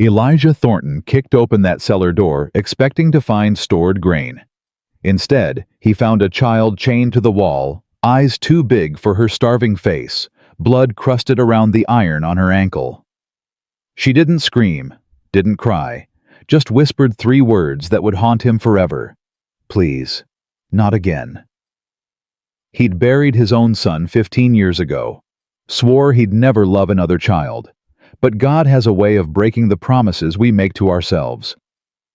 Elijah Thornton kicked open that cellar door, expecting to find stored grain. Instead, he found a child chained to the wall, eyes too big for her starving face, blood crusted around the iron on her ankle. She didn't scream, didn't cry, just whispered 3 words that would haunt him forever. Please, not again. He'd buried his own son 15 years ago, swore he'd never love another child. But God has a way of breaking the promises we make to ourselves.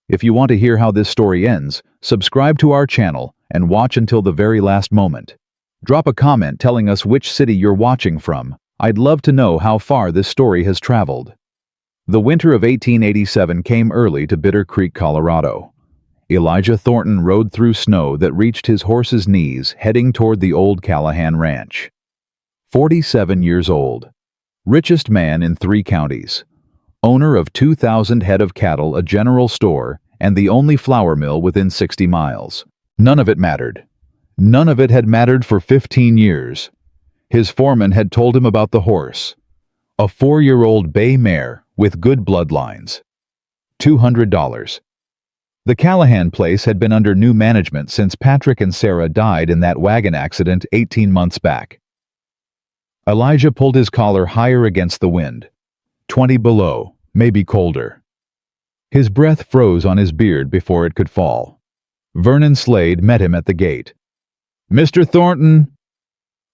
If you want to hear how this story ends, subscribe to our channel and watch until the very last moment. Drop a comment telling us which city you're watching from. I'd love to know how far this story has traveled. The winter of 1887 came early to Bitter Creek, Colorado. Elijah Thornton rode through snow that reached his horse's knees, heading toward the old Callahan Ranch. 47 years old. Richest man in 3 counties. Owner of 2,000 head of cattle, a general store, and the only flour mill within 60 miles. None of it mattered. None of it had mattered for 15 years. His foreman had told him about the horse. A 4-year-old bay mare with good bloodlines. $200. The Callahan place had been under new management since Patrick and Sarah died in that wagon accident 18 months back. Elijah pulled his collar higher against the wind. 20 below, maybe colder. His breath froze on his beard before it could fall. Vernon Slade met him at the gate. "Mr. Thornton!"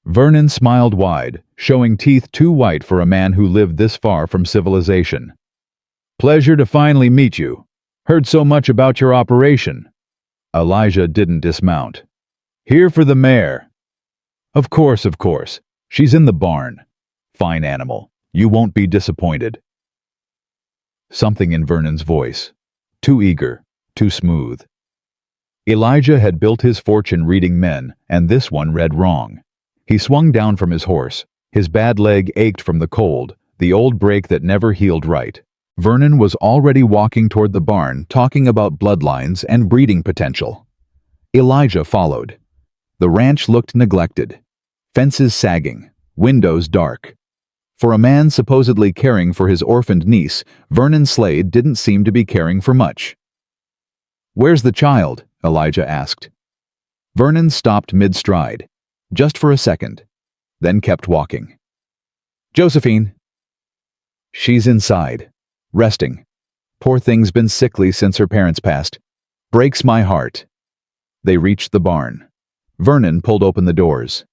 Vernon smiled wide, showing teeth too white for a man who lived this far from civilization. "Pleasure to finally meet you. Heard so much about your operation." Elijah didn't dismount. "Here for the mare." Of course. She's in the barn. Fine animal. You won't be disappointed." Something in Vernon's voice. Too eager, too smooth. Elijah had built his fortune reading men, and this one read wrong. He swung down from his horse. His bad leg ached from the cold, the old break that never healed right. Vernon was already walking toward the barn, talking about bloodlines and breeding potential. Elijah followed. The ranch looked neglected. Fences sagging, windows dark. For a man supposedly caring for his orphaned niece, Vernon Slade didn't seem to be caring for much. "Where's the child?" Elijah asked. Vernon stopped mid-stride, just for a second, then kept walking. "Josephine." "She's inside, resting. Poor thing's been sickly since her parents passed. Breaks my heart." They reached the barn. Vernon pulled open the doors.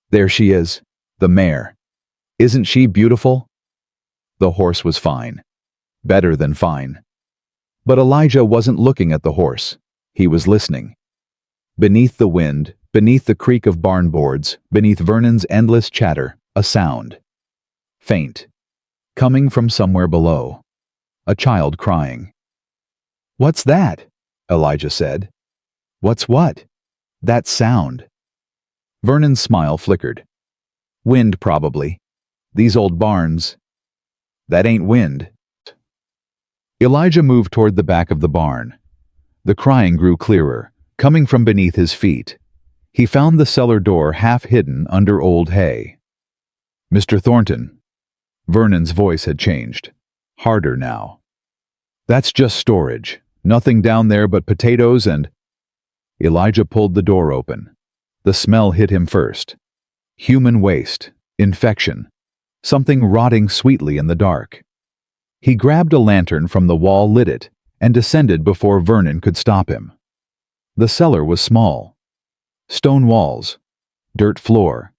"There she is, the mare. Isn't she beautiful?" The horse was fine. Better than fine. But Elijah wasn't looking at the horse. He was listening. Beneath the wind, beneath the creak of barn boards, beneath Vernon's endless chatter, a sound. Faint. Coming from somewhere below. A child crying. "What's that?" Elijah said. "What's what?" "That sound." Vernon's smile flickered. "Wind, probably. These old barns." "That ain't wind." Elijah moved toward the back of the barn. The crying grew clearer, coming from beneath his feet. He found the cellar door half hidden under old hay. "Mr. Thornton." Vernon's voice had changed. Harder now. "That's just storage. Nothing down there but potatoes and—" Elijah pulled the door open. The smell hit him first. Human waste, infection, something rotting sweetly in the dark. He grabbed a lantern from the wall, lit it, and descended before Vernon could stop him. The cellar was small. Stone walls, dirt floor,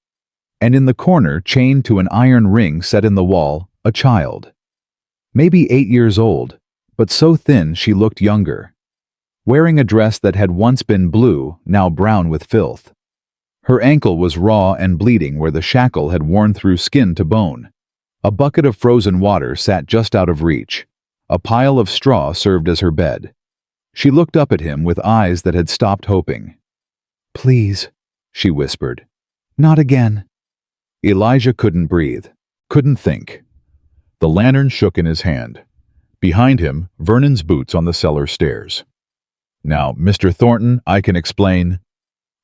and in the corner, chained to an iron ring set in the wall, a child. Maybe 8 years old, but so thin she looked younger. Wearing a dress that had once been blue, now brown with filth. Her ankle was raw and bleeding where the shackle had worn through skin to bone. A bucket of frozen water sat just out of reach. A pile of straw served as her bed. She looked up at him with eyes that had stopped hoping. "Please," she whispered. "Not again." Elijah couldn't breathe, couldn't think. The lantern shook in his hand. Behind him, Vernon's boots on the cellar stairs. "Now, Mr. Thornton, I can explain."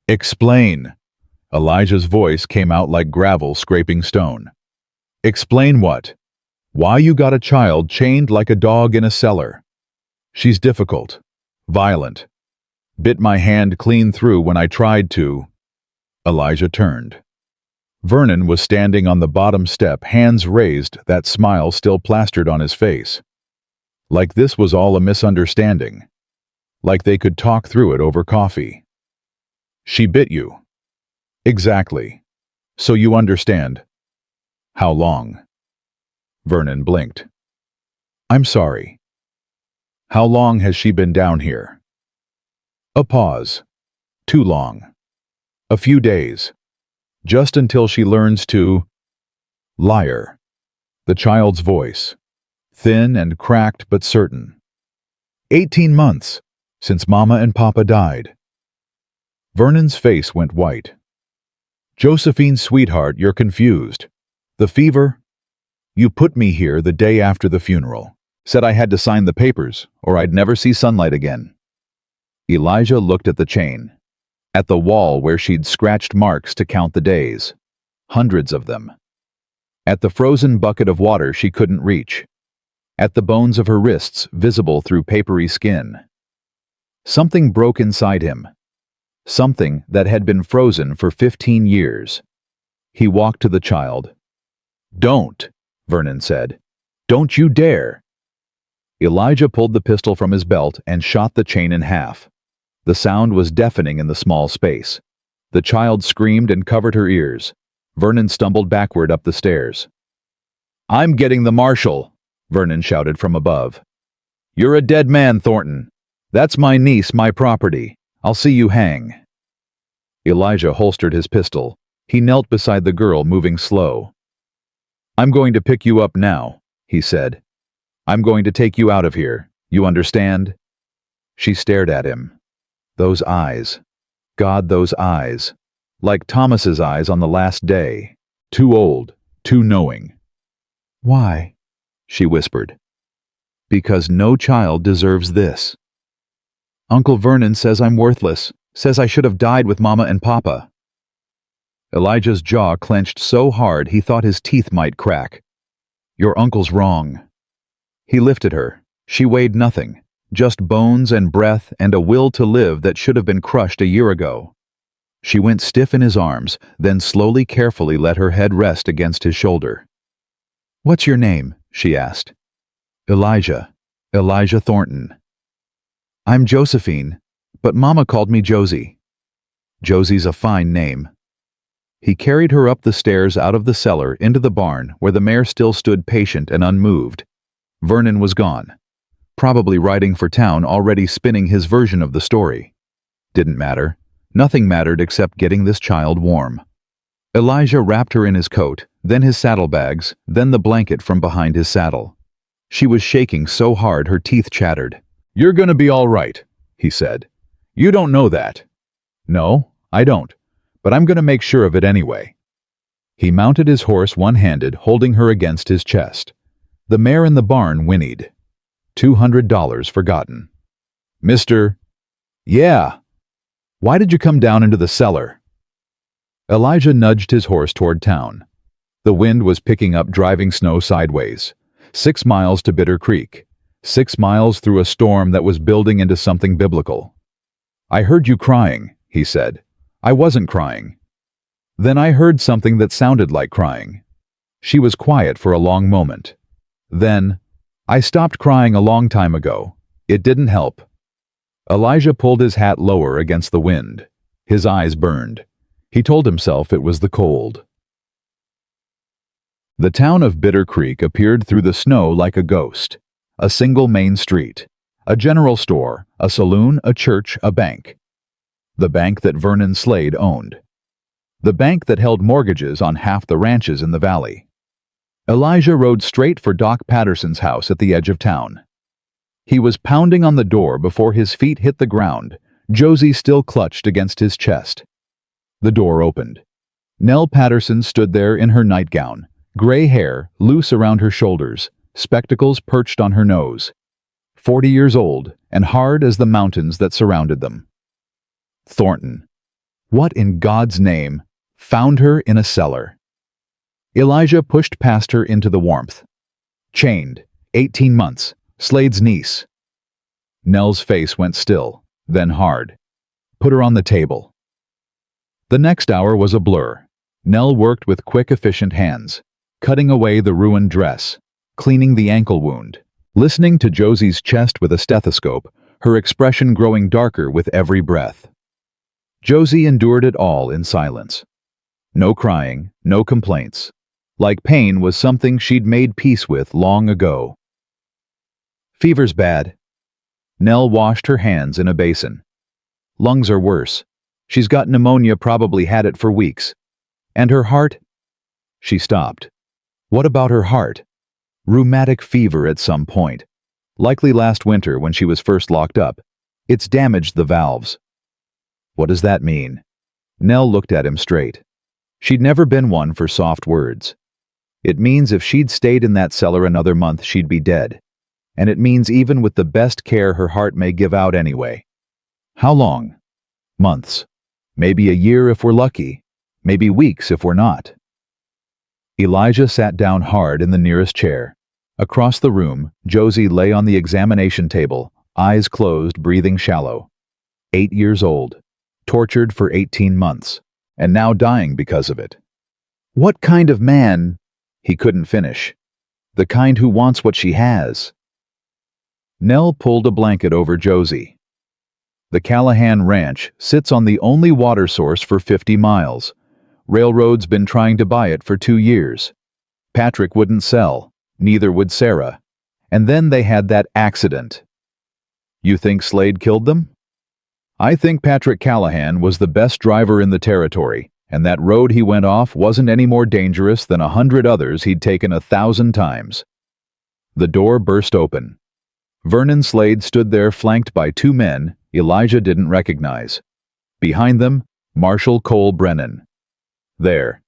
"Explain!" Elijah's voice came out like gravel scraping stone. "Explain what?" Why you got a child chained like a dog in a cellar? She's difficult, violent. Bit my hand clean through when I tried to. Elijah turned. Vernon was standing on the bottom step, hands raised, that smile still plastered on his face. Like this was all a misunderstanding. Like they could talk through it over coffee. She bit you. Exactly. So you understand. How long? Vernon blinked. I'm sorry. How long has she been down here? A pause. Too long. A few days. Just until she learns to... Liar. The child's voice. Thin and cracked but certain. 18 months, since Mama and Papa died. Vernon's face went white. Josephine, sweetheart, you're confused. The fever? You put me here the day after the funeral. Said I had to sign the papers, or I'd never see sunlight again. Elijah looked at the chain. At the wall where she'd scratched marks to count the days. Hundreds of them. At the frozen bucket of water she couldn't reach. At the bones of her wrists visible through papery skin. Something broke inside him. Something that had been frozen for 15 years. He walked to the child. Don't, Vernon said. Don't you dare. Elijah pulled the pistol from his belt and shot the chain in half. The sound was deafening in the small space. The child screamed and covered her ears. Vernon stumbled backward up the stairs. I'm getting the marshal, Vernon shouted from above. You're a dead man, Thornton. That's my niece, my property. I'll see you hang. Elijah holstered his pistol. He knelt beside the girl, moving slow. I'm going to pick you up now, he said. I'm going to take you out of here. You understand? She stared at him. Those eyes. God, those eyes. Like Thomas's eyes on the last day. Too old, too knowing. Why? She whispered. Because no child deserves this. Uncle Vernon says I'm worthless, says I should have died with Mama and Papa. Elijah's jaw clenched so hard he thought his teeth might crack. Your uncle's wrong. He lifted her. She weighed nothing, just bones and breath and a will to live that should have been crushed a year ago. She went stiff in his arms, then slowly, carefully let her head rest against his shoulder. What's your name? She asked. Elijah. Elijah Thornton. I'm Josephine, but Mama called me Josie. Josie's a fine name. He carried her up the stairs out of the cellar into the barn where the mare still stood patient and unmoved. Vernon was gone, probably riding for town, already spinning his version of the story. Didn't matter. Nothing mattered except getting this child warm. Elijah wrapped her in his coat, then his saddlebags, then the blanket from behind his saddle. She was shaking so hard her teeth chattered. You're gonna be all right, he said. You don't know that. No, I don't, but I'm gonna make sure of it anyway. He mounted his horse one-handed, holding her against his chest. The mare in the barn whinnied. $200 forgotten. Mr. Yeah. Why did you come down into the cellar? Elijah nudged his horse toward town. The wind was picking up, driving snow sideways. 6 miles to Bitter Creek. 6 miles through a storm that was building into something biblical. I heard you crying, he said. I wasn't crying. Then I heard something that sounded like crying. She was quiet for a long moment. Then, I stopped crying a long time ago. It didn't help. Elijah pulled his hat lower against the wind. His eyes burned. He told himself it was the cold. The town of Bitter Creek appeared through the snow like a ghost. A single main street. A general store, a saloon, a church, a bank. The bank that Vernon Slade owned. The bank that held mortgages on half the ranches in the valley. Elijah rode straight for Doc Patterson's house at the edge of town. He was pounding on the door before his feet hit the ground, Josie still clutched against his chest. The door opened. Nell Patterson stood there in her nightgown, gray hair loose around her shoulders, spectacles perched on her nose. 40 years old and hard as the mountains that surrounded them. Thornton. What in God's name found her in a cellar? Elijah pushed past her into the warmth. Chained. 18 months. Slade's niece. Nell's face went still, then hard. Put her on the table. The next hour was a blur. Nell worked with quick, efficient hands, cutting away the ruined dress, cleaning the ankle wound, listening to Josie's chest with a stethoscope, her expression growing darker with every breath. Josie endured it all in silence. No crying, no complaints. Like pain was something she'd made peace with long ago. Fever's bad. Nell washed her hands in a basin. Lungs are worse. She's got pneumonia, probably had it for weeks. And her heart? She stopped. What about her heart? Rheumatic fever at some point. Likely last winter when she was first locked up. It's damaged the valves. What does that mean? Nell looked at him straight. She'd never been one for soft words. It means if she'd stayed in that cellar another month, she'd be dead. And it means even with the best care, her heart may give out anyway. How long? Months. Maybe a year if we're lucky. Maybe weeks if we're not. Elijah sat down hard in the nearest chair. Across the room, Josie lay on the examination table, eyes closed, breathing shallow. 8 years old. Tortured for 18 months. And now dying because of it. What kind of man? He couldn't finish. The kind who wants what she has. Nell pulled a blanket over Josie. The Callahan Ranch sits on the only water source for 50 miles. Railroad's been trying to buy it for 2 years. Patrick wouldn't sell, neither would Sarah. And then they had that accident. You think Slade killed them? I think Patrick Callahan was the best driver in the territory, and that road he went off wasn't any more dangerous than 100 others he'd taken 1,000 times. The door burst open. Vernon Slade stood there flanked by 2 men Elijah didn't recognize. Behind them, Marshal Cole Brennan. There.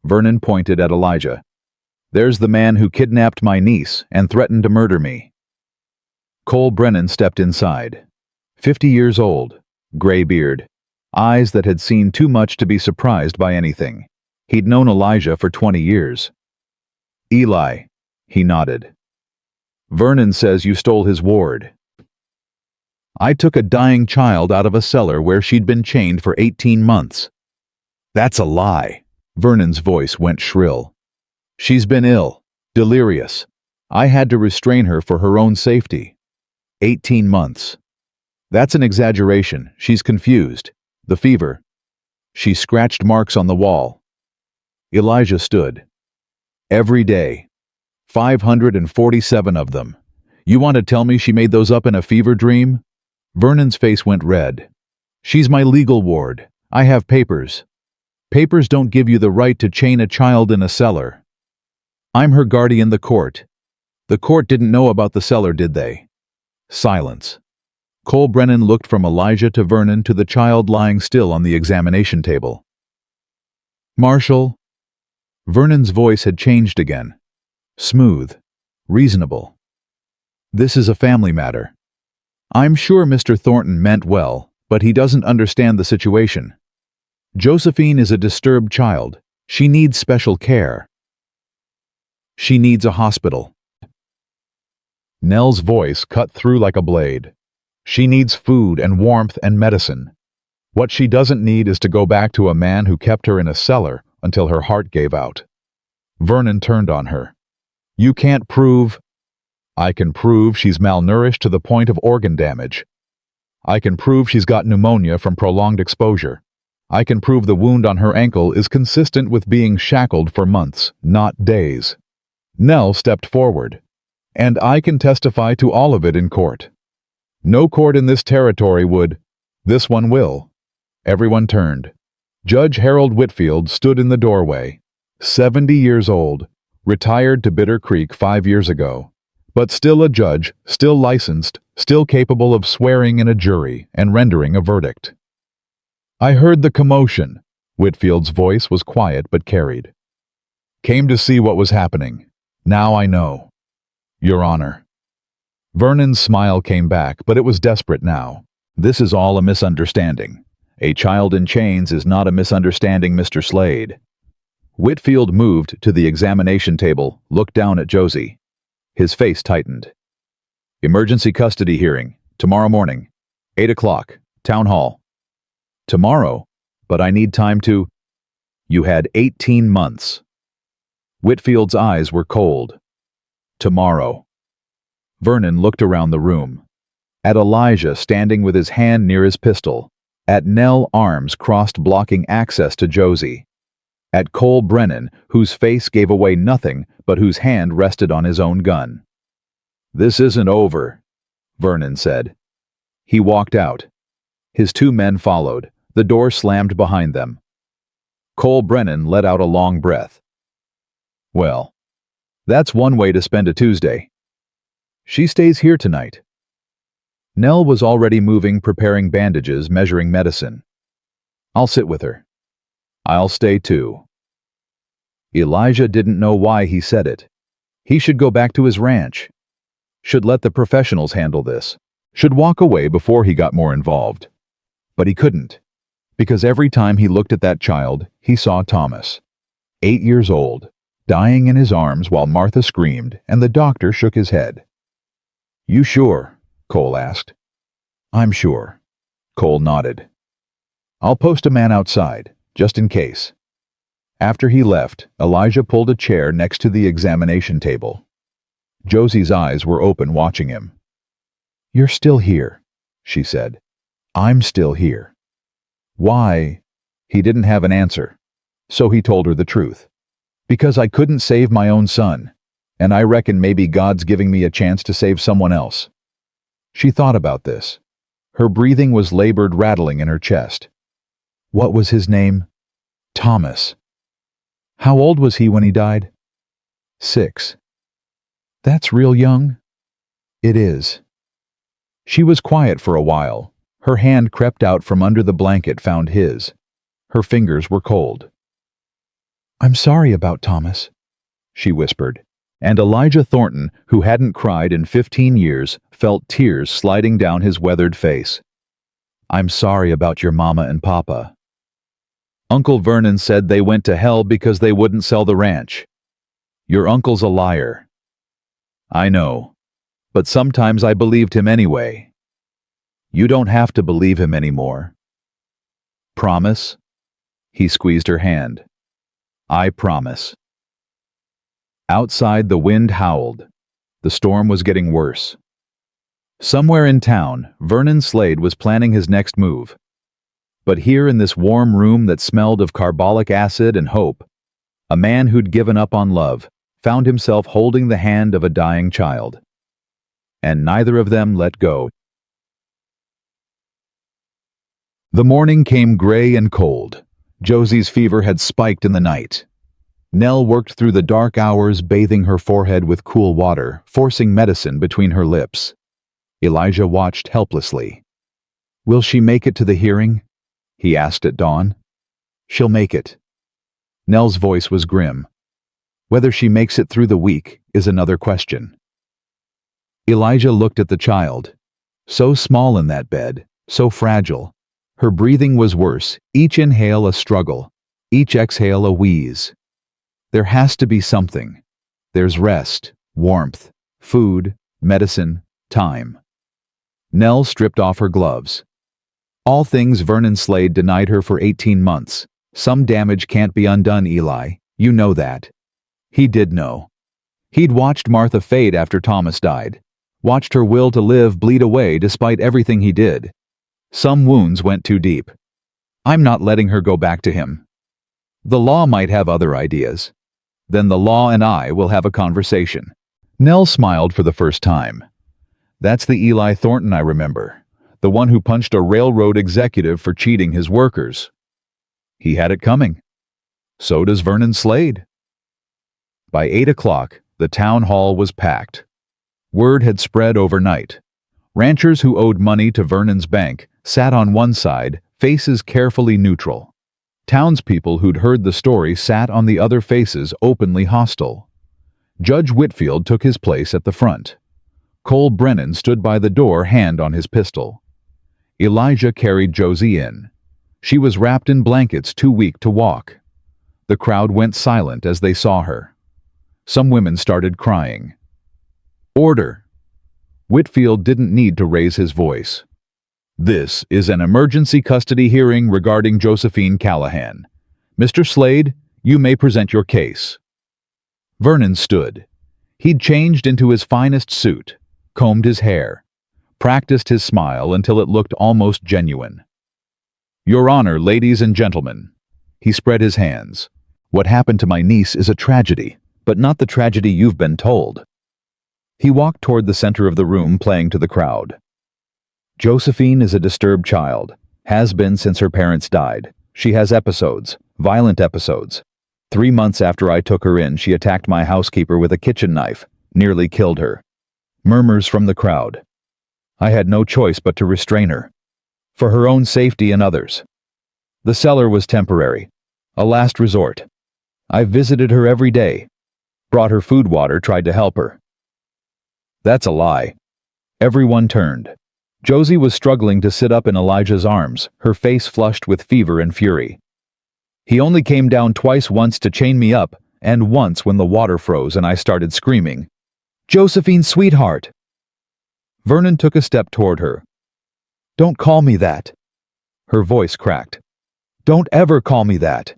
Vernon pointed at Elijah. There's the man who kidnapped my niece and threatened to murder me. Cole Brennan stepped inside. 50 years old, gray beard, eyes that had seen too much to be surprised by anything. He'd known Elijah for 20 years. Eli, he nodded. Vernon says you stole his ward. I took a dying child out of a cellar where she'd been chained for 18 months. That's a lie. Vernon's voice went shrill. She's been ill, delirious. I had to restrain her for her own safety. 18 months. That's an exaggeration. She's confused. The fever. She scratched marks on the wall. Elijah stood. Every day. 547 of them. You want to tell me she made those up in a fever dream? Vernon's face went red. She's my legal ward. I have papers. Papers don't give you the right to chain a child in a cellar. I'm her guardian, the court. The court didn't know about the cellar, did they? Silence. Cole Brennan looked from Elijah to Vernon to the child lying still on the examination table. Marshal. Vernon's voice had changed again. Smooth. Reasonable. This is a family matter. I'm sure Mr. Thornton meant well, but he doesn't understand the situation. Josephine is a disturbed child. She needs special care. She needs a hospital. Nell's voice cut through like a blade. She needs food and warmth and medicine. What she doesn't need is to go back to a man who kept her in a cellar until her heart gave out. Vernon turned on her. You can't prove... I can prove she's malnourished to the point of organ damage. I can prove she's got pneumonia from prolonged exposure. I can prove the wound on her ankle is consistent with being shackled for months, not days. Nell stepped forward. And I can testify to all of it in court. No court in this territory would. This one will. Everyone turned. Judge Harold Whitfield stood in the doorway. 70 years old, retired to Bitter Creek 5 years ago. But still a judge, still licensed, still capable of swearing in a jury and rendering a verdict. I heard the commotion. Whitfield's voice was quiet but carried. Came to see what was happening. Now I know. Your Honor. Vernon's smile came back, but it was desperate now. This is all a misunderstanding. A child in chains is not a misunderstanding, Mr. Slade. Whitfield moved to the examination table, looked down at Josie. His face tightened. Emergency custody hearing, tomorrow morning, 8 o'clock, town hall. Tomorrow? But I need time to... You had 18 months. Whitfield's eyes were cold. Tomorrow. Vernon looked around the room. At Elijah standing with his hand near his pistol. At Nell, arms crossed blocking access to Josie. At Cole Brennan, whose face gave away nothing but whose hand rested on his own gun. "This isn't over," Vernon said. He walked out. His two men followed. The door slammed behind them. Cole Brennan let out a long breath. "Well, that's one way to spend a Tuesday. She stays here tonight." Nell was already moving, preparing bandages, measuring medicine. "I'll sit with her." "I'll stay too." Elijah didn't know why he said it. He should go back to his ranch. Should let the professionals handle this. Should walk away before he got more involved. But he couldn't. Because every time he looked at that child, he saw Thomas. 8 years old, dying in his arms while Martha screamed and the doctor shook his head. "You sure?" Cole asked. "I'm sure." Cole nodded. "I'll post a man outside, just in case." After he left, Elijah pulled a chair next to the examination table. Josie's eyes were open, watching him. "You're still here," she said. "I'm still here." "Why?" He didn't have an answer. So he told her the truth. "Because I couldn't save my own son, and I reckon maybe God's giving me a chance to save someone else." She thought about this. Her breathing was labored, rattling in her chest. What was his name? Thomas. How old was he when he died? 6. That's real young. It is. She was quiet for a while. Her hand crept out from under the blanket, found his. Her fingers were cold. "I'm sorry about Thomas," she whispered. And Elijah Thornton, who hadn't cried in 15 years, felt tears sliding down his weathered face. "I'm sorry about your mama and papa. Uncle Vernon said they went to hell because they wouldn't sell the ranch. Your uncle's a liar." "I know, but sometimes I believed him anyway." "You don't have to believe him anymore." "Promise?" He squeezed her hand. "I promise." Outside, the wind howled. The storm was getting worse. Somewhere in town, Vernon Slade was planning his next move. But here in this warm room that smelled of carbolic acid and hope, a man who'd given up on love found himself holding the hand of a dying child. And neither of them let go. The morning came gray and cold. Josie's fever had spiked in the night. Nell worked through the dark hours, bathing her forehead with cool water, forcing medicine between her lips. Elijah watched helplessly. "Will she make it to the hearing?" he asked at dawn. "She'll make it." Nell's voice was grim. "Whether she makes it through the week is another question." Elijah looked at the child. So small in that bed, so fragile. Her breathing was worse, each inhale a struggle, each exhale a wheeze. There has to be something. There's rest, warmth, food, medicine, time. Nell stripped off her gloves. All things Vernon Slade denied her for 18 months. Some damage can't be undone, Eli. You know that. He did know. He'd watched Martha fade after Thomas died. Watched her will to live bleed away despite everything he did. Some wounds went too deep. I'm not letting her go back to him. The law might have other ideas. Then the law and I will have a conversation. Nell smiled for the first time. That's the Eli Thornton I remember, the one who punched a railroad executive for cheating his workers. He had it coming. So does Vernon Slade. By 8 o'clock, the town hall was packed. Word had spread overnight. Ranchers who owed money to Vernon's bank sat on one side, faces carefully neutral. Townspeople who'd heard the story sat on the other, faces openly hostile. Judge Whitfield took his place at the front. Cole Brennan stood by the door, hand on his pistol. Elijah carried Josie in. She was wrapped in blankets, too weak to walk. The crowd went silent as they saw her. Some women started crying. Order! Whitfield didn't need to raise his voice. This is an emergency custody hearing regarding Josephine Callahan. Mr. Slade, you may present your case. Vernon stood. He'd changed into his finest suit, combed his hair, practiced his smile until it looked almost genuine. Your Honor, ladies and gentlemen. He spread his hands. What happened to my niece is a tragedy, but not the tragedy you've been told. He walked toward the center of the room, playing to the crowd. Josephine is a disturbed child, has been since her parents died. She has episodes, violent episodes. 3 months after I took her in, she attacked my housekeeper with a kitchen knife, nearly killed her. Murmurs from the crowd. I had no choice but to restrain her, for her own safety and others. The cellar was temporary, a last resort. I visited her every day, brought her food, water, tried to help her. That's a lie. Everyone turned. Josie was struggling to sit up in Elijah's arms, her face flushed with fever and fury. He only came down twice, once to chain me up, and once when the water froze and I started screaming, "Josephine, sweetheart!" Vernon took a step toward her. Don't call me that. Her voice cracked. Don't ever call me that.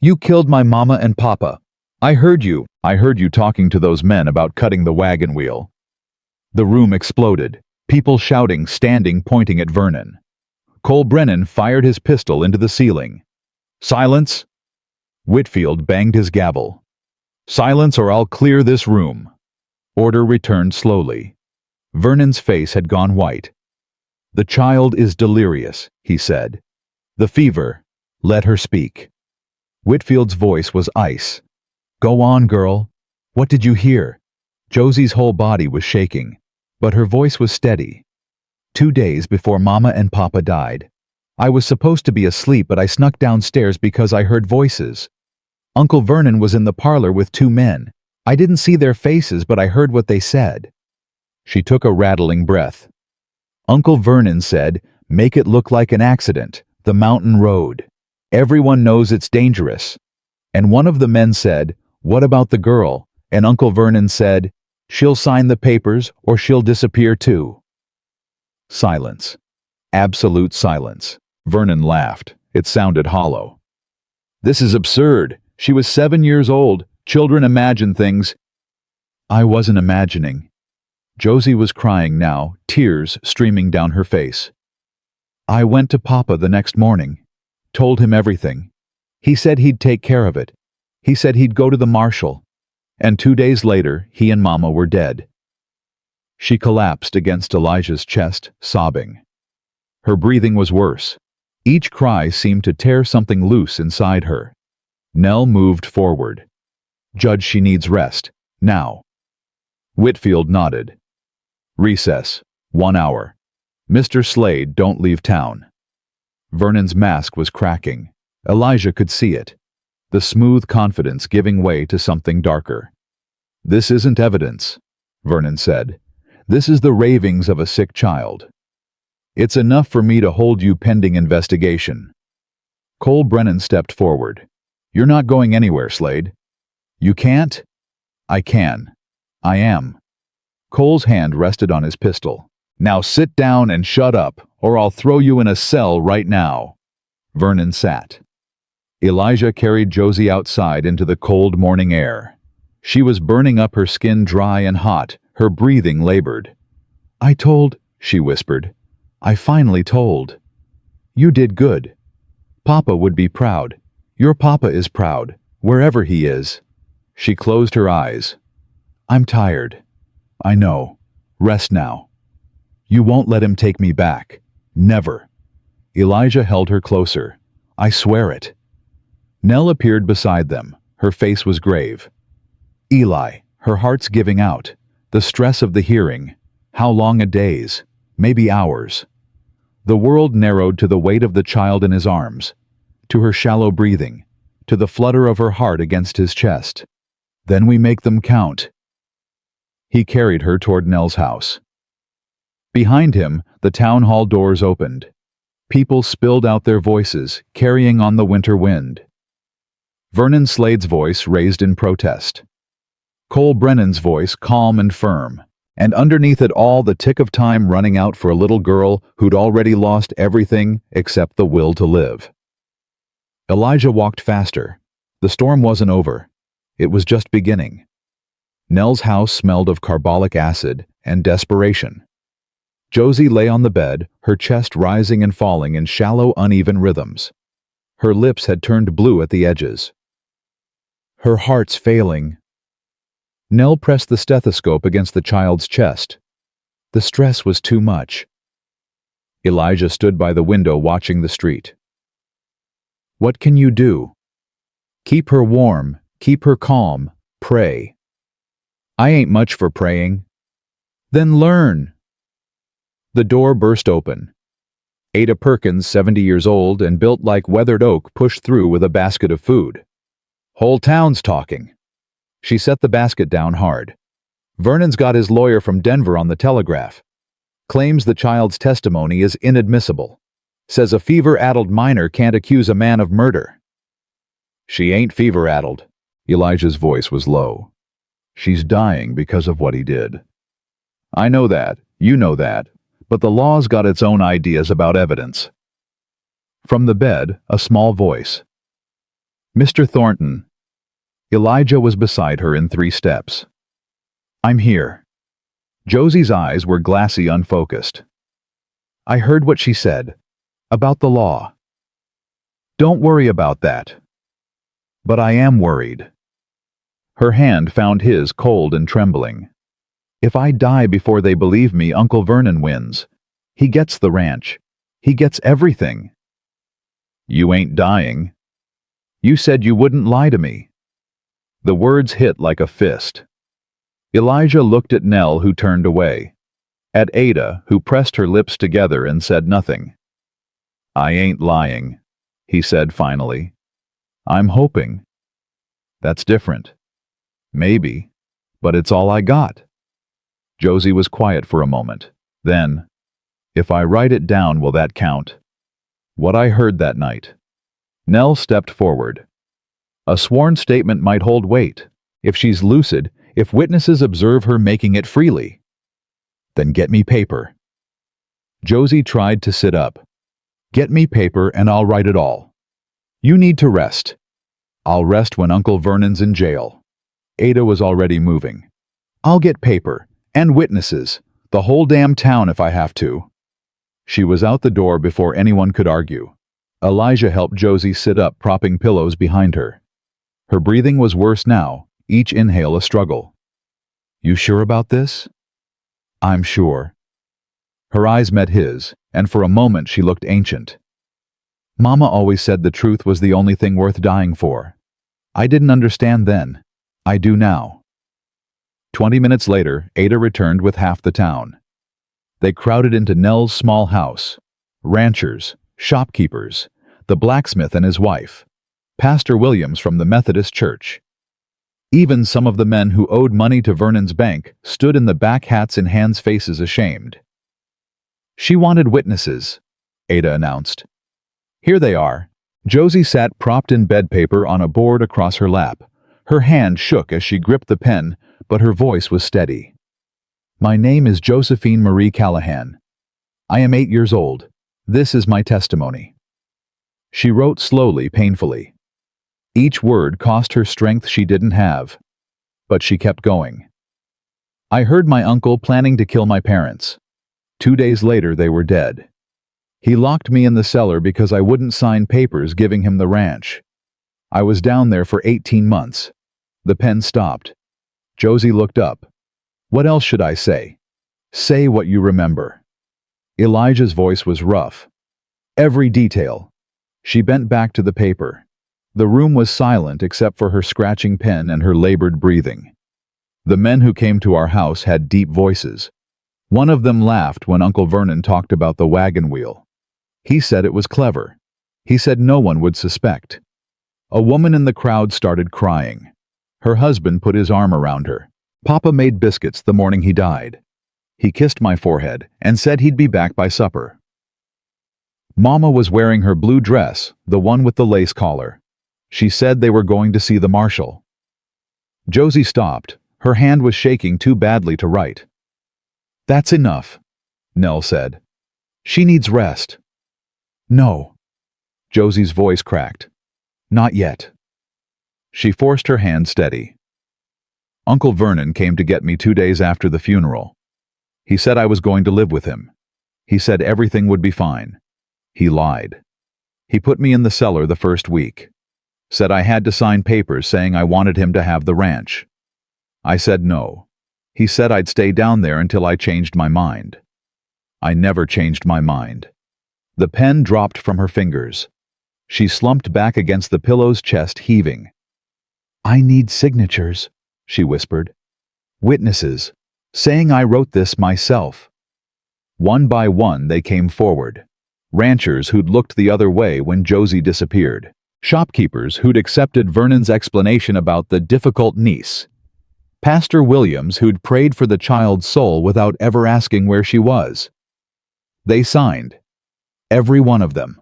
You killed my mama and papa. I heard you talking to those men about cutting the wagon wheel. The room exploded, people shouting, standing, pointing at Vernon. Cole Brennan fired his pistol into the ceiling. Silence! Whitfield banged his gavel. Silence or I'll clear this room. Order returned slowly. Vernon's face had gone white. The child is delirious, he said. The fever. Let her speak. Whitfield's voice was ice. Go on, girl. What did you hear? Josie's whole body was shaking, but her voice was steady. 2 days before Mama and Papa died. I was supposed to be asleep, but I snuck downstairs because I heard voices. Uncle Vernon was in the parlor with 2 men. I didn't see their faces, but I heard what they said. She took a rattling breath. Uncle Vernon said, make it look like an accident, the mountain road. Everyone knows it's dangerous. And one of the men said, what about the girl? And Uncle Vernon said, she'll sign the papers or she'll disappear too. Silence. Absolute silence. Vernon laughed. It sounded hollow. This is absurd. She was 7 years old. Children imagine things. I wasn't imagining. Josie was crying now, tears streaming down her face. I went to Papa the next morning. Told him everything. He said he'd take care of it. He said he'd go to the marshal. And 2 days later, he and Mama were dead. She collapsed against Elijah's chest, sobbing. Her breathing was worse. Each cry seemed to tear something loose inside her. Nell moved forward. Judge, she needs rest. Now. Whitfield nodded. Recess. 1 hour. Mr. Slade, don't leave town. Vernon's mask was cracking. Elijah could see it. The smooth confidence giving way to something darker. This isn't evidence, Vernon said. This is the ravings of a sick child. It's enough for me to hold you pending investigation. Cole Brennan stepped forward. You're not going anywhere, Slade. You can't? I can. I am. Cole's hand rested on his pistol. Now sit down and shut up, or I'll throw you in a cell right now. Vernon sat. Elijah carried Josie outside into the cold morning air. She was burning up, her skin dry and hot, her breathing labored. I told, she whispered. I finally told. You did good. Papa would be proud. Your papa is proud, wherever he is. She closed her eyes. I'm tired. I know. Rest now. You won't let him take me back. Never. Elijah held her closer. I swear it. Nell appeared beside them. Her face was grave. Eli, her heart's giving out. The stress of the hearing. How long a days? Maybe hours. The world narrowed to the weight of the child in his arms, to her shallow breathing, to the flutter of her heart against his chest. Then we make them count. He carried her toward Nell's house. Behind him, the town hall doors opened. People spilled out their voices, carrying on the winter wind. Vernon Slade's voice raised in protest. Cole Brennan's voice calm and firm. And underneath it all, the tick of time running out for a little girl who'd already lost everything except the will to live. Elijah walked faster. The storm wasn't over. It was just beginning. Nell's house smelled of carbolic acid and desperation. Josie lay on the bed, her chest rising and falling in shallow, uneven rhythms. Her lips had turned blue at the edges. Her heart's failing. Nell pressed the stethoscope against the child's chest. The stress was too much. Elijah stood by the window watching the street. What can you do? Keep her warm, keep her calm, pray. I ain't much for praying. Then learn. The door burst open. Ada Perkins, 70 years old and built like weathered oak, pushed through with a basket of food. Whole town's talking. She set the basket down hard. Vernon's got his lawyer from Denver on the telegraph. Claims the child's testimony is inadmissible. Says a fever-addled minor can't accuse a man of murder. She ain't fever-addled. Elijah's voice was low. She's dying because of what he did. I know that, you know that, but the law's got its own ideas about evidence. From the bed, a small voice. Mr. Thornton. Elijah was beside her in 3 steps. I'm here. Josie's eyes were glassy, unfocused. I heard what she said. About the law. Don't worry about that. But I am worried. Her hand found his cold and trembling. If I die before they believe me, Uncle Vernon wins. He gets the ranch. He gets everything. You ain't dying. You said you wouldn't lie to me. The words hit like a fist. Elijah looked at Nell, who turned away. At Ada, who pressed her lips together and said nothing. I ain't lying, he said finally. I'm hoping. That's different. Maybe, but it's all I got. Josie was quiet for a moment. Then, if I write it down, will that count? What I heard that night. Nell stepped forward. A sworn statement might hold weight, if she's lucid, if witnesses observe her making it freely. Then get me paper. Josie tried to sit up. Get me paper and I'll write it all. You need to rest. I'll rest when Uncle Vernon's in jail. Ada was already moving. I'll get paper, and witnesses, the whole damn town if I have to. She was out the door before anyone could argue. Elijah helped Josie sit up, propping pillows behind her. Her breathing was worse now, each inhale a struggle. You sure about this? I'm sure. Her eyes met his, and for a moment she looked ancient. Mama always said the truth was the only thing worth dying for. I didn't understand then. I do now. 20 minutes later, Ada returned with half the town. They crowded into Nell's small house. Ranchers, shopkeepers, the blacksmith and his wife, Pastor Williams from the Methodist Church. Even some of the men who owed money to Vernon's bank stood in the back, hats in hands, faces ashamed. She wanted witnesses, Ada announced. Here they are. Josie sat propped in bed paper on a board across her lap. Her hand shook as she gripped the pen, but her voice was steady. My name is Josephine Marie Callahan. I am 8 years old. This is my testimony. She wrote slowly, painfully. Each word cost her strength she didn't have, but she kept going. I heard my uncle planning to kill my parents. 2 days later, they were dead. He locked me in the cellar because I wouldn't sign papers giving him the ranch. I was down there for 18 months. The pen stopped. Josie looked up. What else should I say? Say what you remember. Elijah's voice was rough. Every detail. She bent back to the paper. The room was silent except for her scratching pen and her labored breathing. The men who came to our house had deep voices. One of them laughed when Uncle Vernon talked about the wagon wheel. He said it was clever. He said no one would suspect. A woman in the crowd started crying. Her husband put his arm around her. Papa made biscuits the morning he died. He kissed my forehead and said he'd be back by supper. Mama was wearing her blue dress, the one with the lace collar. She said they were going to see the marshal. Josie stopped. Her hand was shaking too badly to write. That's enough, Nell said. She needs rest. No. Josie's voice cracked. Not yet. She forced her hand steady. Uncle Vernon came to get me 2 days after the funeral. He said I was going to live with him. He said everything would be fine. He lied. He put me in the cellar the first week. Said I had to sign papers saying I wanted him to have the ranch. I said no. He said I'd stay down there until I changed my mind. I never changed my mind. The pen dropped from her fingers. She slumped back against the pillow's chest, heaving. I need signatures, she whispered. Witnesses, saying I wrote this myself. One by one they came forward. Ranchers who'd looked the other way when Josie disappeared. Shopkeepers who'd accepted Vernon's explanation about the difficult niece. Pastor Williams who'd prayed for the child's soul without ever asking where she was. They signed. Every one of them.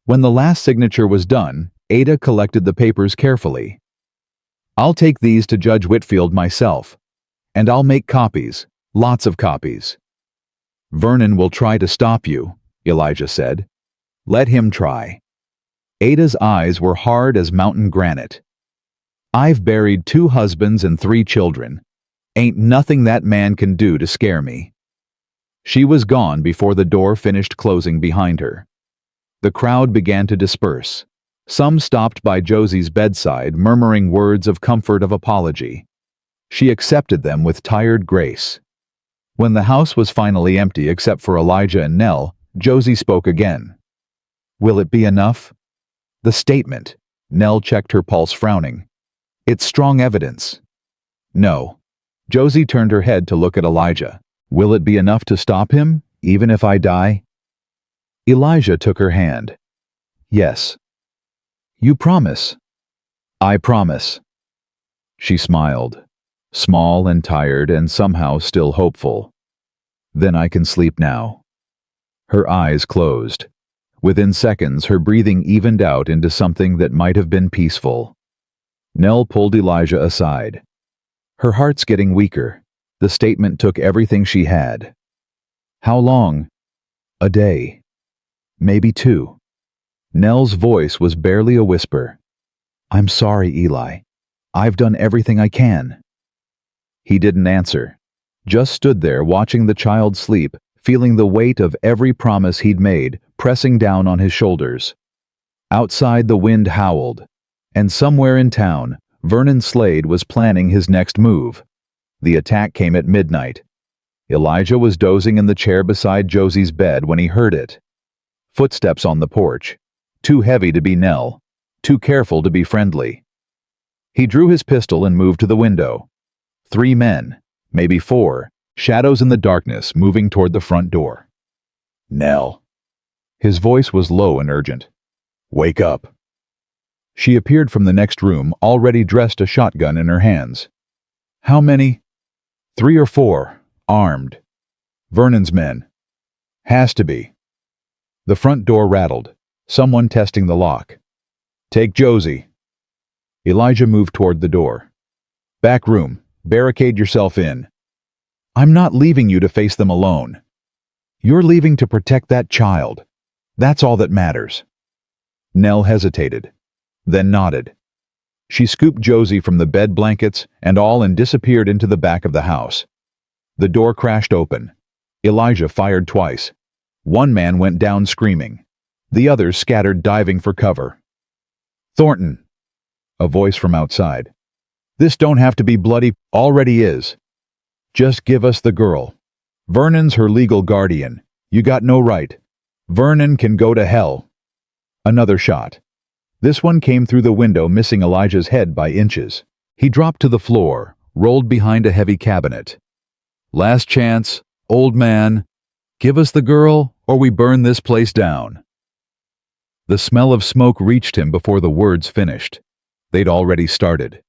When the last signature was done, Ada collected the papers carefully. I'll take these to Judge Whitfield myself, and I'll make copies, lots of copies. Vernon will try to stop you, Elijah said. Let him try. Ada's eyes were hard as mountain granite. I've buried 2 husbands and 3 children. Ain't nothing that man can do to scare me. She was gone before the door finished closing behind her. The crowd began to disperse. Some stopped by Josie's bedside, murmuring words of comfort of apology. She accepted them with tired grace. When the house was finally empty except for Elijah and Nell, Josie spoke again. Will it be enough? The statement. Nell checked her pulse, frowning. It's strong evidence. No. Josie turned her head to look at Elijah. Will it be enough to stop him, even if I die? Elijah took her hand. Yes. You promise? I promise. She smiled, small and tired and somehow still hopeful. Then I can sleep now. Her eyes closed. Within seconds, her breathing evened out into something that might have been peaceful. Nell pulled Elijah aside. Her heart's getting weaker. The statement took everything she had. How long? A day. Maybe 2. Nell's voice was barely a whisper. I'm sorry, Eli. I've done everything I can. He didn't answer. Just stood there watching the child sleep, feeling the weight of every promise he'd made pressing down on his shoulders. Outside the wind howled, and somewhere in town, Vernon Slade was planning his next move. The attack came at midnight. Elijah was dozing in the chair beside Josie's bed when he heard it. Footsteps on the porch. Too heavy to be Nell. Too careful to be friendly. He drew his pistol and moved to the window. 3 men, maybe 4, shadows in the darkness moving toward the front door. Nell. His voice was low and urgent. Wake up. She appeared from the next room, already dressed, a shotgun in her hands. How many? 3 or 4, armed. Vernon's men. Has to be. The front door rattled. Someone testing the lock. Take Josie. Elijah moved toward the door. Back room. Barricade yourself in. I'm not leaving you to face them alone. You're leaving to protect that child. That's all that matters. Nell hesitated, then nodded. She scooped Josie from the bed blankets and all and disappeared into the back of the house. The door crashed open. Elijah fired twice. 1 man went down screaming. The others scattered, diving for cover. Thornton. A voice from outside. This don't have to be bloody, already is. Just give us the girl. Vernon's her legal guardian. You got no right. Vernon can go to hell. Another shot. This one came through the window, missing Elijah's head by inches. He dropped to the floor, rolled behind a heavy cabinet. Last chance, old man. Give us the girl, or we burn this place down. The smell of smoke reached him before the words finished. They'd already started.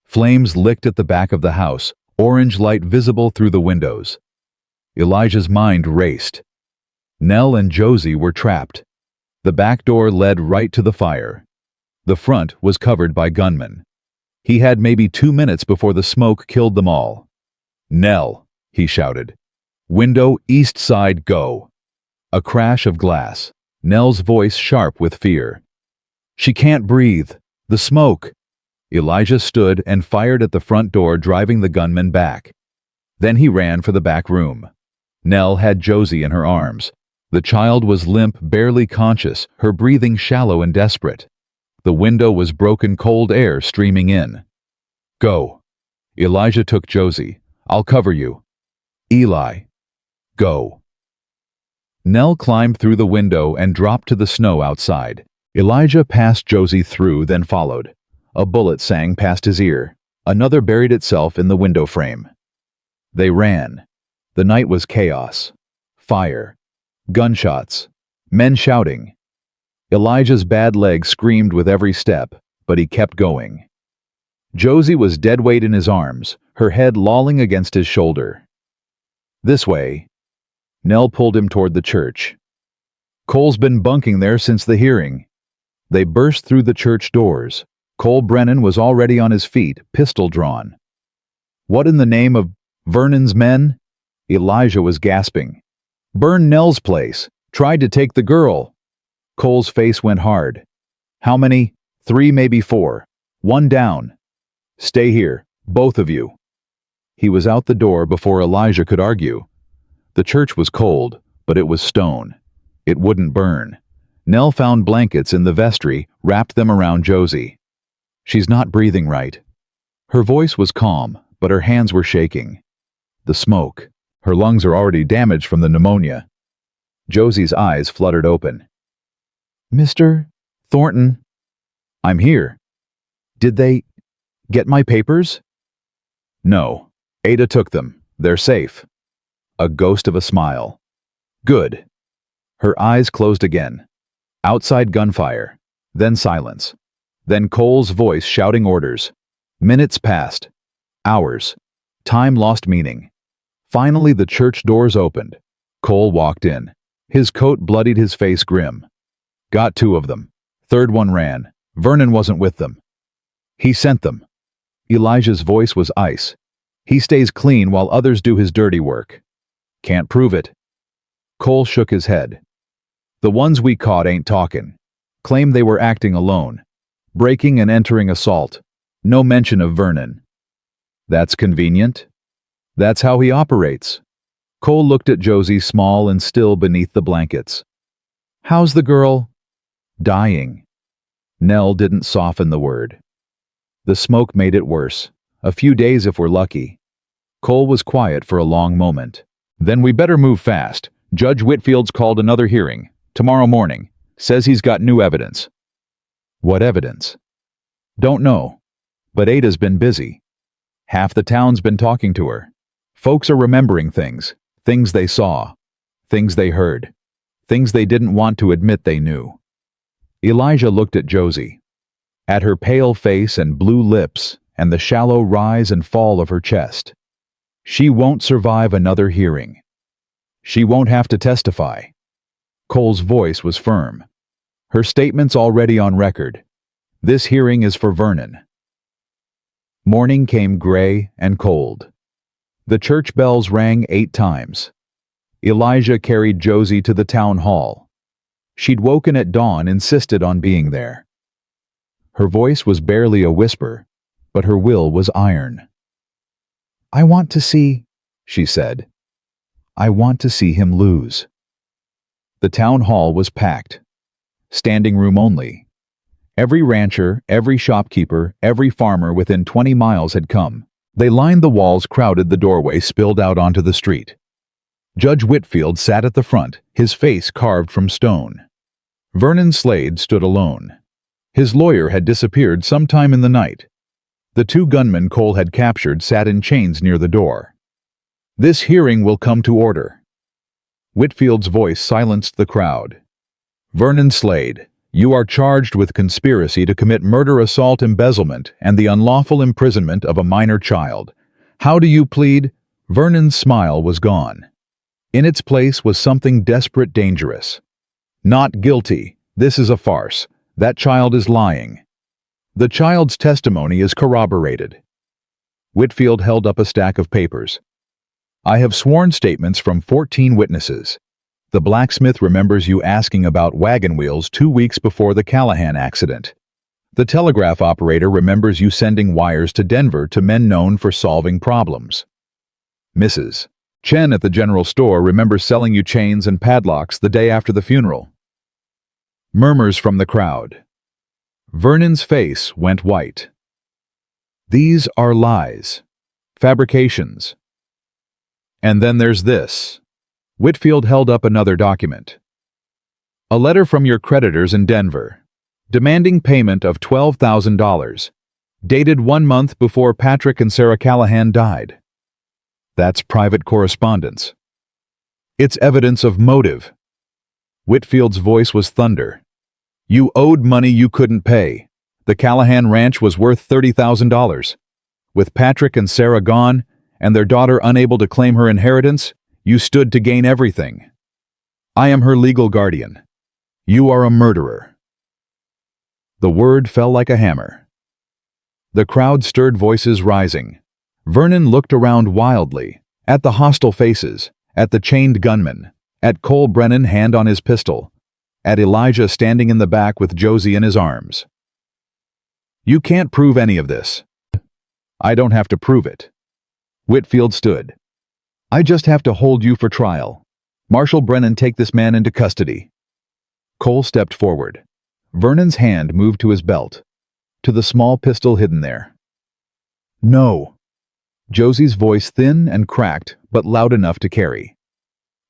Flames licked at the back of the house, orange light visible through the windows. Elijah's mind raced. Nell and Josie were trapped. The back door led right to the fire. The front was covered by gunmen. He had maybe 2 minutes before the smoke killed them all. Nell, he shouted. Window east side go. A crash of glass. Nell's voice sharp with fear. She can't breathe. The smoke. Elijah stood and fired at the front door, driving the gunman back. Then he ran for the back room. Nell had Josie in her arms. The child was limp, barely conscious, her breathing shallow and desperate. The window was broken, cold air streaming in. Go. Elijah took Josie. I'll cover you. Eli. Go. Nell climbed through the window and dropped to the snow outside. Elijah passed Josie through, then followed. A bullet sang past his ear. Another buried itself in the window frame. They ran. The night was chaos. Fire. Gunshots. Men shouting. Elijah's bad leg screamed with every step, but he kept going. Josie was dead weight in his arms, her head lolling against his shoulder. This way. Nell pulled him toward the church. Cole's been bunking there since the hearing. They burst through the church doors. Cole Brennan was already on his feet, pistol drawn. What in the name of Vernon's men? Elijah was gasping. Burn Nell's place. Tried to take the girl. Cole's face went hard. How many? 3, maybe 4. 1 down. Stay here, both of you. He was out the door before Elijah could argue. The church was cold, but it was stone. It wouldn't burn. Nell found blankets in the vestry, wrapped them around Josie. She's not breathing right. Her voice was calm, but her hands were shaking. The smoke. Her lungs are already damaged from the pneumonia. Josie's eyes fluttered open. Mr. Thornton. I'm here. Did they get my papers? No. Ada took them. They're safe. A ghost of a smile. Good. Her eyes closed again. Outside gunfire. Then silence. Then Cole's voice shouting orders. Minutes passed. Hours. Time lost meaning. Finally the church doors opened. Cole walked in. His coat bloodied, his face grim. Got 2 of them. Third one ran. Vernon wasn't with them. He sent them. Elijah's voice was ice. He stays clean while others do his dirty work. Can't prove it. Cole shook his head. The ones we caught ain't talking. Claim they were acting alone. Breaking and entering assault. No mention of Vernon. That's convenient. That's how he operates. Cole looked at Josie, small and still beneath the blankets. How's the girl? Dying. Nell didn't soften the word. The smoke made it worse. A few days if we're lucky. Cole was quiet for a long moment. Then we better move fast. Judge Whitfield's called another hearing. Tomorrow morning. Says he's got new evidence. What evidence? Don't know. But Ada's been busy. Half the town's been talking to her. Folks are remembering things. Things they saw. Things they heard. Things they didn't want to admit they knew. Elijah looked at Josie. At her pale face and blue lips, and the shallow rise and fall of her chest. She won't survive another hearing. She won't have to testify. Cole's voice was firm. Her statement's already on record. This hearing is for Vernon. Morning came gray and cold. The church bells rang 8 times. Elijah carried Josie to the town hall. She'd woken at dawn, insisted on being there. Her voice was barely a whisper, but her will was iron. I want to see, she said. I want to see him lose. The town hall was packed. Standing room only. Every rancher, every shopkeeper, every farmer within 20 miles had come. They lined the walls, crowded the doorway, spilled out onto the street. Judge Whitfield sat at the front, his face carved from stone. Vernon Slade stood alone. His lawyer had disappeared sometime in the night. The 2 gunmen Cole had captured sat in chains near the door. This hearing will come to order. Whitfield's voice silenced the crowd. Vernon Slade, you are charged with conspiracy to commit murder, assault, embezzlement, and the unlawful imprisonment of a minor child. How do you plead? Vernon's smile was gone. In its place was something desperate, dangerous. Not guilty. This is a farce. That child is lying. The child's testimony is corroborated. Whitfield held up a stack of papers. I have sworn statements from 14 witnesses. The blacksmith remembers you asking about wagon wheels 2 weeks before the Callahan accident. The telegraph operator remembers you sending wires to Denver to men known for solving problems. Mrs. Chen at the general store remembers selling you chains and padlocks the day after the funeral. Murmurs from the crowd. Vernon's face went white. These are lies. Fabrications. And then there's this. Whitfield held up another document. A letter from your creditors in Denver, demanding payment of $12,000, dated 1 month before Patrick and Sarah Callahan died. That's private correspondence. It's evidence of motive. Whitfield's voice was thunder. You owed money you couldn't pay. The Callahan ranch was worth $30,000. With Patrick and Sarah gone, and their daughter unable to claim her inheritance, you stood to gain everything. I am her legal guardian. You are a murderer. The word fell like a hammer. The crowd stirred, voices rising. Vernon looked around wildly, at the hostile faces, at the chained gunman, at Cole Brennan hand on his pistol, at Elijah standing in the back with Josie in his arms. You can't prove any of this. I don't have to prove it. Whitfield stood. I just have to hold you for trial. Marshal Brennan, take this man into custody. Cole stepped forward. Vernon's hand moved to his belt, to the small pistol hidden there. No. Josie's voice thin and cracked, but loud enough to carry.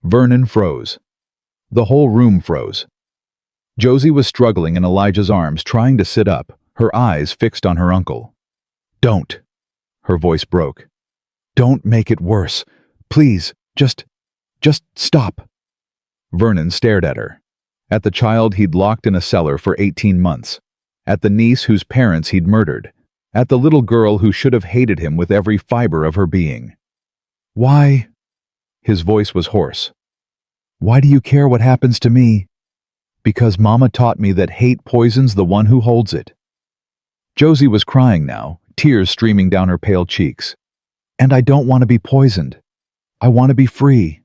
Vernon froze. The whole room froze. Josie was struggling in Elijah's arms, trying to sit up, her eyes fixed on her uncle. Don't. Her voice broke. Don't make it worse. Please, just stop. Vernon stared at her. At the child he'd locked in a cellar for 18 months. At the niece whose parents he'd murdered. At the little girl who should have hated him with every fiber of her being. Why? His voice was hoarse. Why do you care what happens to me? Because Mama taught me that hate poisons the one who holds it. Josie was crying now, tears streaming down her pale cheeks. And I don't want to be poisoned. I want to be free.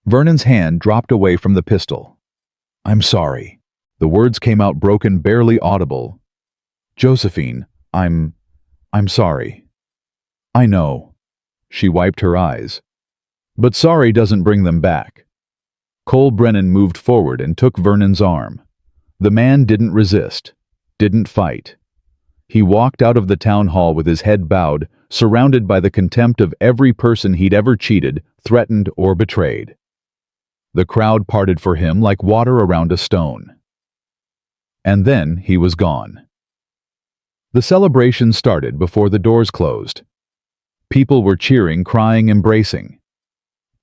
Vernon's hand dropped away from the pistol. I'm sorry. The words came out broken, barely audible. Josephine, I'm sorry. I know. She wiped her eyes. But sorry doesn't bring them back. Cole Brennan moved forward and took Vernon's arm. The man didn't resist, didn't fight. He walked out of the town hall with his head bowed, surrounded by the contempt of every person he'd ever cheated, threatened, or betrayed. The crowd parted for him like water around a stone. And then he was gone. The celebration started before the doors closed. People were cheering, crying, embracing.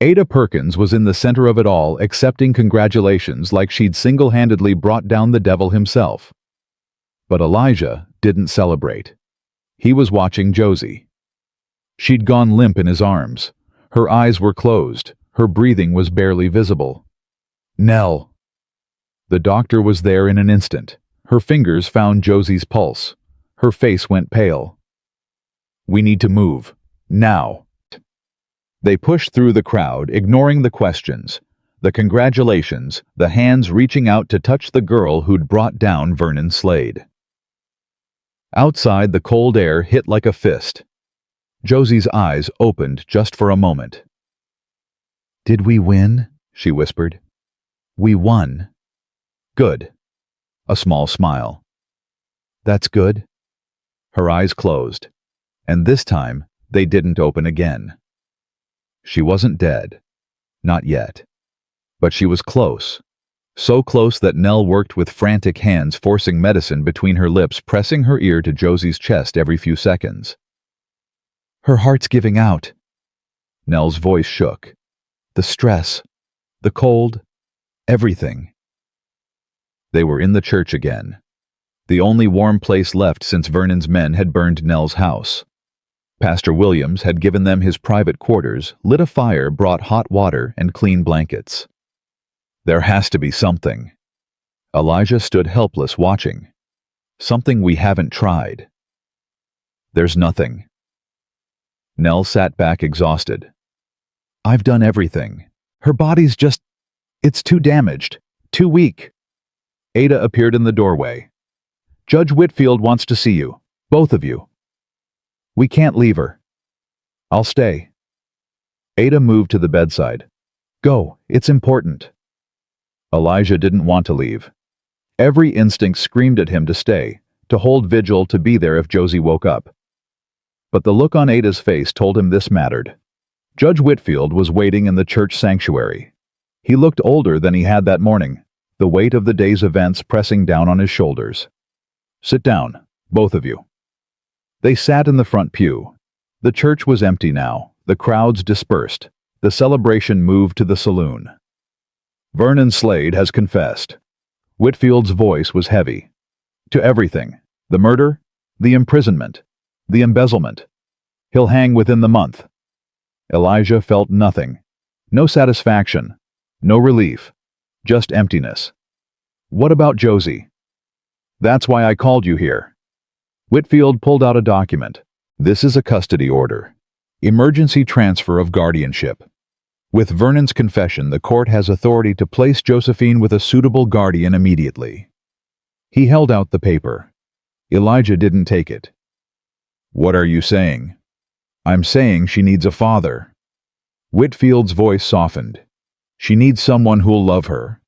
Ada Perkins was in the center of it all, accepting congratulations like she'd single-handedly brought down the devil himself. But Elijah didn't celebrate. He was watching Josie. She'd gone limp in his arms. Her eyes were closed. Her breathing was barely visible. Nell. The doctor was there in an instant. Her fingers found Josie's pulse. Her face went pale. We need to move. Now. They pushed through the crowd, ignoring the questions, the congratulations, the hands reaching out to touch the girl who'd brought down Vernon Slade. Outside, the cold air hit like a fist. Josie's eyes opened just for a moment. Did we win? She whispered. We won. Good. A small smile. That's good. Her eyes closed, and this time they didn't open again. She wasn't dead. Not yet. But she was close. So close that Nell worked with frantic hands, forcing medicine between her lips, pressing her ear to Josie's chest every few seconds. Her heart's giving out. Nell's voice shook. The stress, the cold, everything. They were in the church again. The only warm place left since Vernon's men had burned Nell's house. Pastor Williams had given them his private quarters, lit a fire, brought hot water and clean blankets. There has to be something. Elijah stood helpless, watching. Something we haven't tried. There's nothing. Nell sat back exhausted. I've done everything. Her body's just... it's too damaged. Too weak. Ada appeared in the doorway. Judge Whitfield wants to see you. Both of you. We can't leave her. I'll stay. Ada moved to the bedside. Go, it's important. Elijah didn't want to leave. Every instinct screamed at him to stay, to hold vigil, to be there if Josie woke up. But the look on Ada's face told him this mattered. Judge Whitfield was waiting in the church sanctuary. He looked older than he had that morning, the weight of the day's events pressing down on his shoulders. Sit down, both of you. They sat in the front pew. The church was empty now, the crowds dispersed. The celebration moved to the saloon. Vernon Slade has confessed. Whitfield's voice was heavy. To everything. The murder, the imprisonment, the embezzlement. He'll hang within the month. Elijah felt nothing. No satisfaction. No relief. Just emptiness. What about Josie? That's why I called you here. Whitfield pulled out a document. This is a custody order. Emergency transfer of guardianship. With Vernon's confession, the court has authority to place Josephine with a suitable guardian immediately. He held out the paper. Elijah didn't take it. What are you saying? I'm saying she needs a father. Whitfield's voice softened. She needs someone who'll love her,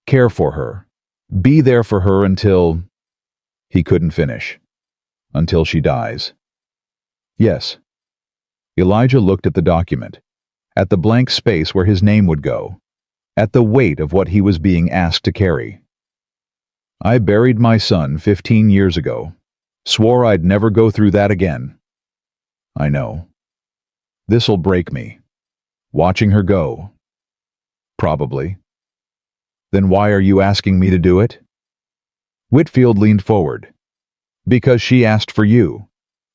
care for her, be there for her until... He couldn't finish. Until she dies. Yes. Elijah looked at the document, at the blank space where his name would go, at the weight of what he was being asked to carry. I buried my son 15 years ago. Swore I'd never go through that again. I know. This'll break me. Watching her go. Probably. Then why are you asking me to do it? Whitfield leaned forward. Because she asked for you.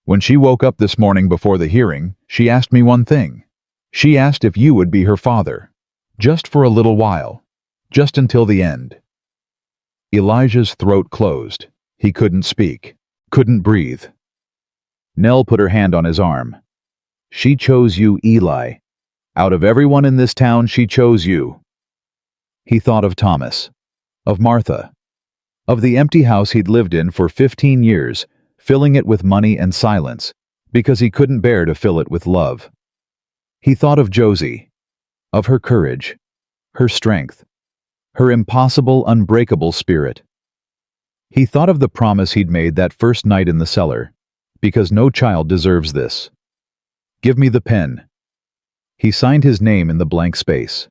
When she woke up this morning before the hearing, she asked me one thing. She asked if you would be her father. Just for a little while. Just until the end. Elijah's throat closed. He couldn't speak. Couldn't breathe. Nell put her hand on his arm. She chose you, Eli. Out of everyone in this town, she chose you. He thought of Thomas. Of Martha. Of the empty house he'd lived in for 15 years, filling it with money and silence, because he couldn't bear to fill it with love. He thought of Josie. Of her courage. Her strength. Her impossible, unbreakable spirit. He thought of the promise he'd made that first night in the cellar, because no child deserves this. Give me the pen. He signed his name in the blank space.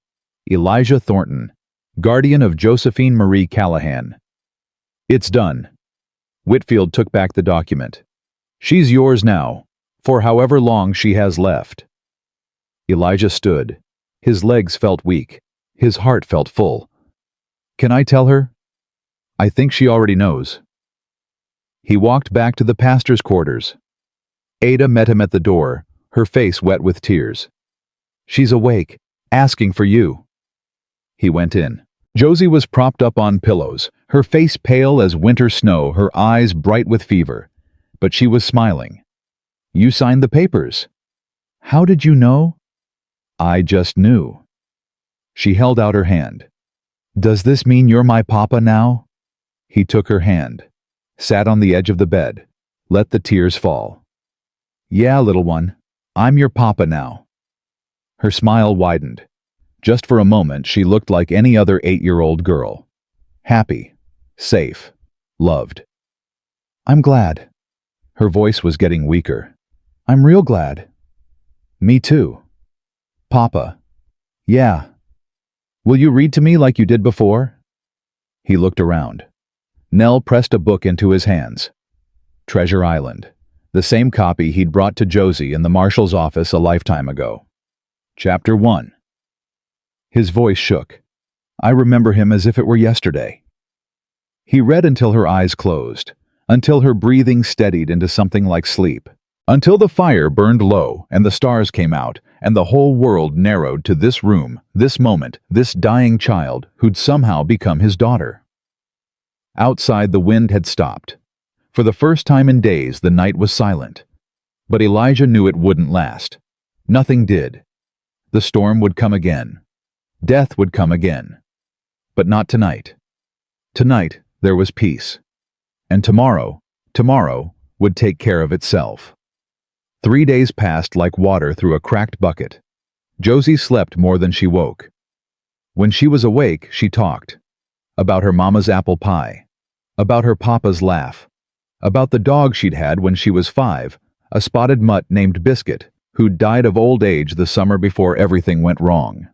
Elijah Thornton, guardian of Josephine Marie Callahan. It's done. Whitfield took back the document. She's yours now, for however long she has left. Elijah stood. His legs felt weak. His heart felt full. Can I tell her? I think she already knows. He walked back to the pastor's quarters. Ada met him at the door, her face wet with tears. She's awake, asking for you. He went in. Josie was propped up on pillows, her face pale as winter snow, her eyes bright with fever. But she was smiling. You signed the papers. How did you know? I just knew. She held out her hand. Does this mean you're my papa now? He took her hand, sat on the edge of the bed, let the tears fall. Yeah, little one, I'm your papa now. Her smile widened. Just for a moment, she looked like any other 8-year-old girl. Happy, safe, loved. I'm glad. Her voice was getting weaker. I'm real glad. Me too. Papa. Yeah. Will you read to me like you did before? He looked around. Nell pressed a book into his hands. Treasure Island, the same copy he'd brought to Josie in the marshal's office a lifetime ago. Chapter 1. His voice shook. I remember him as if it were yesterday. He read until her eyes closed, until her breathing steadied into something like sleep, until the fire burned low and the stars came out and the whole world narrowed to this room, this moment, this dying child who'd somehow become his daughter. Outside, the wind had stopped. For the first time in days, the night was silent. But Elijah knew it wouldn't last. Nothing did. The storm would come again. Death would come again. But not tonight. Tonight, there was peace. And tomorrow would take care of itself. 3 days passed like water through a cracked bucket. Josie slept more than she woke. When she was awake, she talked. About her mama's apple pie. About her papa's laugh. About the dog she'd had when she was 5, a spotted mutt named Biscuit, who died of old age the summer before everything went wrong.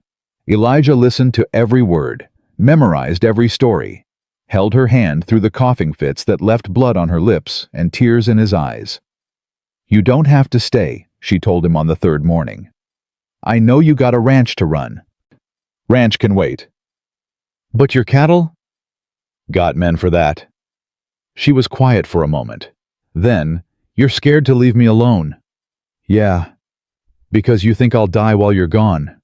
Elijah listened to every word, memorized every story, held her hand through the coughing fits that left blood on her lips and tears in his eyes. "You don't have to stay," she told him on the 3rd morning. "I know you got a ranch to run." "Ranch can wait." "But your cattle?" "Got men for that." She was quiet for a moment. Then, "You're scared to leave me alone." "Yeah, because you think I'll die while you're gone."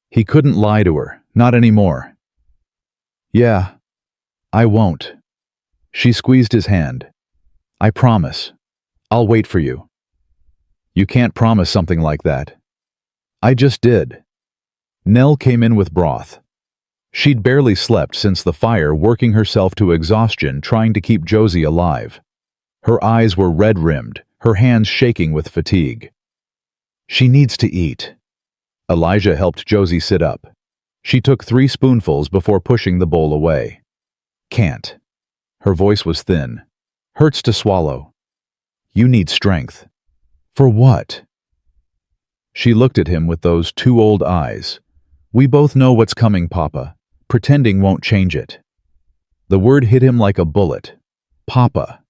He couldn't lie to her, not anymore. "Yeah, I won't." She squeezed his hand. "I promise. I'll wait for you." "You can't promise something like that." "I just did." Nell came in with broth. She'd barely slept since the fire, working herself to exhaustion trying to keep Josie alive. Her eyes were red-rimmed, her hands shaking with fatigue. "She needs to eat." Elijah helped Josie sit up. She took 3 spoonfuls before pushing the bowl away. "Can't." Her voice was thin. "Hurts to swallow." "You need strength." "For what?" She looked at him with those 2 old eyes. "We both know what's coming, Papa. Pretending won't change it." The word hit him like a bullet. Papa.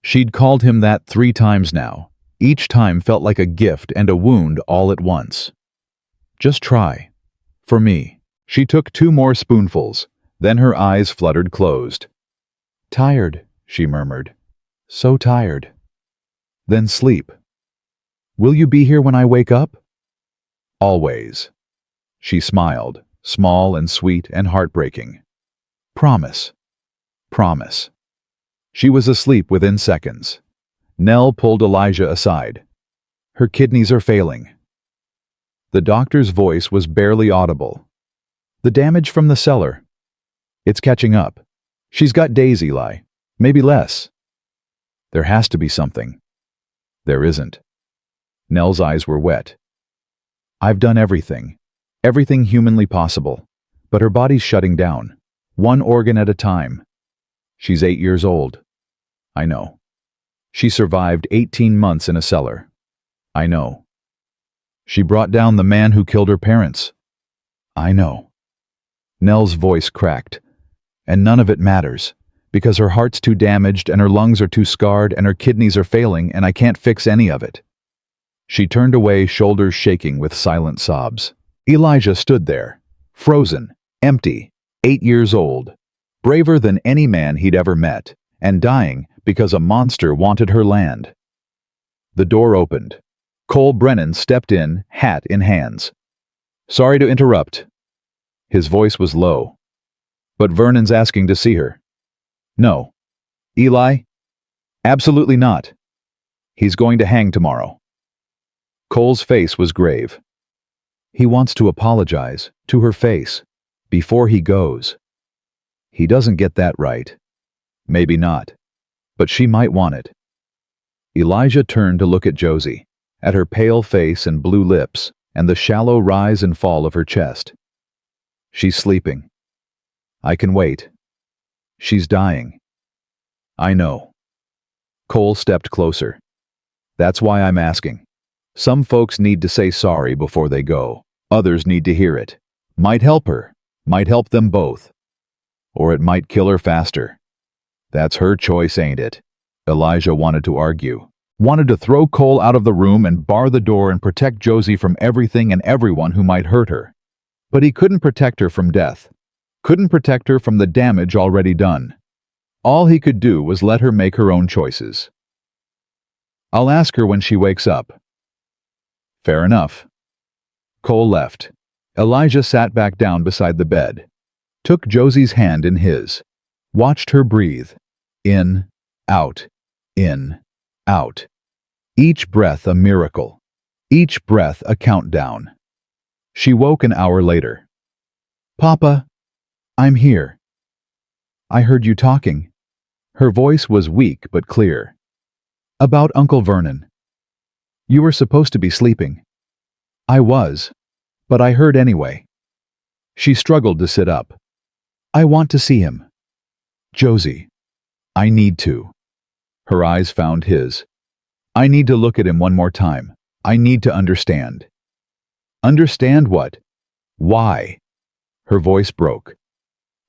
She'd called him that 3 times now. Each time felt like a gift and a wound all at once. "Just try. For me." She took 2 more spoonfuls, then her eyes fluttered closed. "Tired," she murmured. "So tired." "Then sleep." "Will you be here when I wake up?" "Always." She smiled, small and sweet and heartbreaking. "Promise." "Promise." She was asleep within seconds. Nell pulled Elijah aside. "Her kidneys are failing." The doctor's voice was barely audible. "The damage from the cellar. It's catching up. She's got days, Eli. Maybe less." "There has to be something." "There isn't." Nell's eyes were wet. "I've done everything. Everything humanly possible. But her body's shutting down. 1 organ at a time. She's 8 years old." "I know." "She survived 18 months in a cellar." "I know." "She brought down the man who killed her parents." "I know." Nell's voice cracked. "And none of it matters, because her heart's too damaged and her lungs are too scarred and her kidneys are failing and I can't fix any of it." She turned away, shoulders shaking with silent sobs. Elijah stood there, frozen, empty, 8 years old, braver than any man he'd ever met, and dying because a monster wanted her land. The door opened. Cole Brennan stepped in, hat in hands. "Sorry to interrupt." His voice was low. "But Vernon's asking to see her." "No." "Eli?" "Absolutely not. He's going to hang tomorrow." Cole's face was grave. "He wants to apologize, to her face, before he goes." "He doesn't get that right." "Maybe not. But she might want it." Elijah turned to look at Josie, at her pale face and blue lips, and the shallow rise and fall of her chest. "She's sleeping. I can wait. She's dying." "I know." Cole stepped closer. "That's why I'm asking. Some folks need to say sorry before they go. Others need to hear it. Might help her. Might help them both. Or it might kill her faster. That's her choice, ain't it?" Elijah wanted to argue. Wanted to throw Cole out of the room and bar the door and protect Josie from everything and everyone who might hurt her. But he couldn't protect her from death. Couldn't protect her from the damage already done. All he could do was let her make her own choices. "I'll ask her when she wakes up." "Fair enough." Cole left. Elijah sat back down beside the bed, took Josie's hand in his, watched her breathe. In, out, in, out. Each breath a miracle. Each breath a countdown. She woke an hour later. "Papa, I'm here. I heard you talking." Her voice was weak but clear. "About Uncle Vernon. You were supposed to be sleeping." "I was, but I heard anyway." She struggled to sit up. "I want to see him." "Josie, I need to." Her eyes found his. "I need to look at him one more time. I need to understand." "Understand what? Why?" Her voice broke.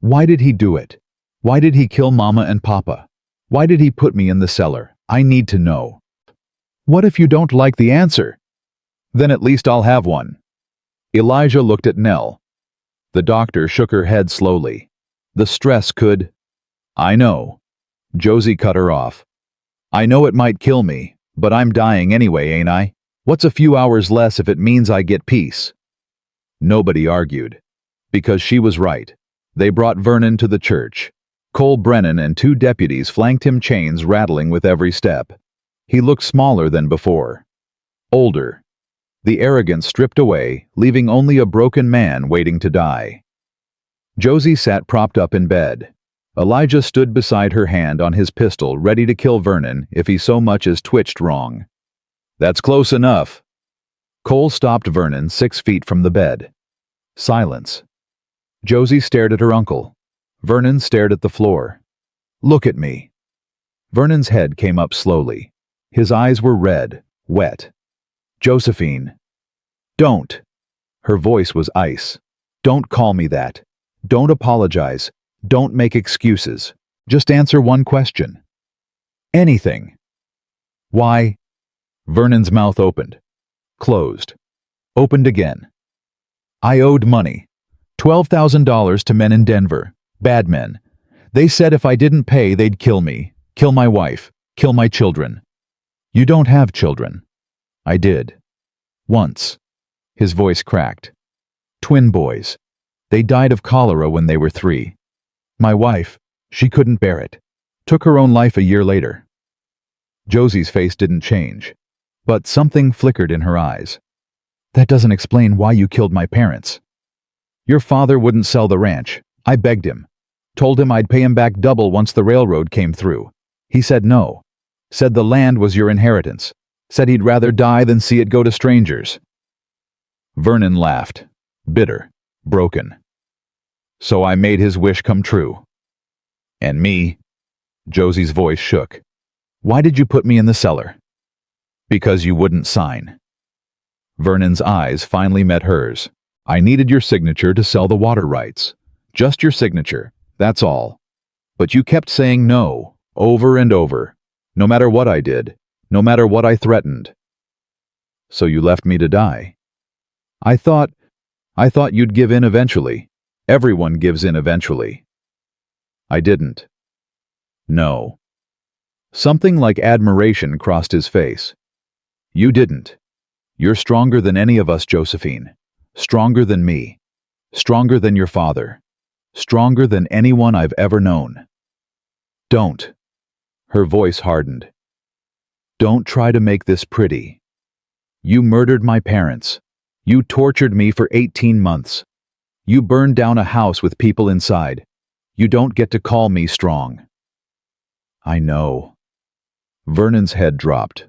"Why did he do it? Why did he kill Mama and Papa? Why did he put me in the cellar? I need to know." "What if you don't like the answer?" "Then at least I'll have one." Elijah looked at Nell. The doctor shook her head slowly. "The stress could—" "I know." Josie cut her off. "I know it might kill me, but I'm dying anyway, ain't I? What's a few hours less if it means I get peace?" Nobody argued. Because she was right. They brought Vernon to the church. Cole Brennan and 2 deputies flanked him, chains rattling with every step. He looked smaller than before. Older. The arrogance stripped away, leaving only a broken man waiting to die. Josie sat propped up in bed. Elijah stood beside her, hand on his pistol, ready to kill Vernon if he so much as twitched wrong. "That's close enough." Cole stopped Vernon 6 feet from the bed. Silence. Josie stared at her uncle. Vernon stared at the floor. "Look at me." Vernon's head came up slowly. His eyes were red, wet. "Josephine." "Don't." Her voice was ice. "Don't call me that. Don't apologize. Don't make excuses. Just answer one question." "Anything." "Why?" Vernon's mouth opened. Closed. Opened again. "I owed money. $12,000 to men in Denver. Bad men. They said if I didn't pay, they'd kill me. Kill my wife. Kill my children." "You don't have children." "I did. Once." His voice cracked. "Twin boys. They died of cholera when they were 3. My wife, she couldn't bear it. Took her own life a year later." Josie's face didn't change, but something flickered in her eyes. "That doesn't explain why you killed my parents." "Your father wouldn't sell the ranch. I begged him. Told him I'd pay him back double once the railroad came through. He said no. Said the land was your inheritance. Said he'd rather die than see it go to strangers." Vernon laughed, bitter, broken. "So I made his wish come true." "And me?" Josie's voice shook. "Why did you put me in the cellar?" "Because you wouldn't sign." Vernon's eyes finally met hers. "I needed your signature to sell the water rights. Just your signature, that's all. But you kept saying no, over and over, no matter what I did, no matter what I threatened. So you left me to die. I thought you'd give in eventually. Everyone gives in eventually." "I didn't." "No." Something like admiration crossed his face. "You didn't. You're stronger than any of us, Josephine. Stronger than me. Stronger than your father. Stronger than anyone I've ever known. Don't." Her voice hardened. "Don't try to make this pretty. You murdered my parents. You tortured me for 18 months. You burned down a house with people inside. You don't get to call me strong." "I know." Vernon's head dropped.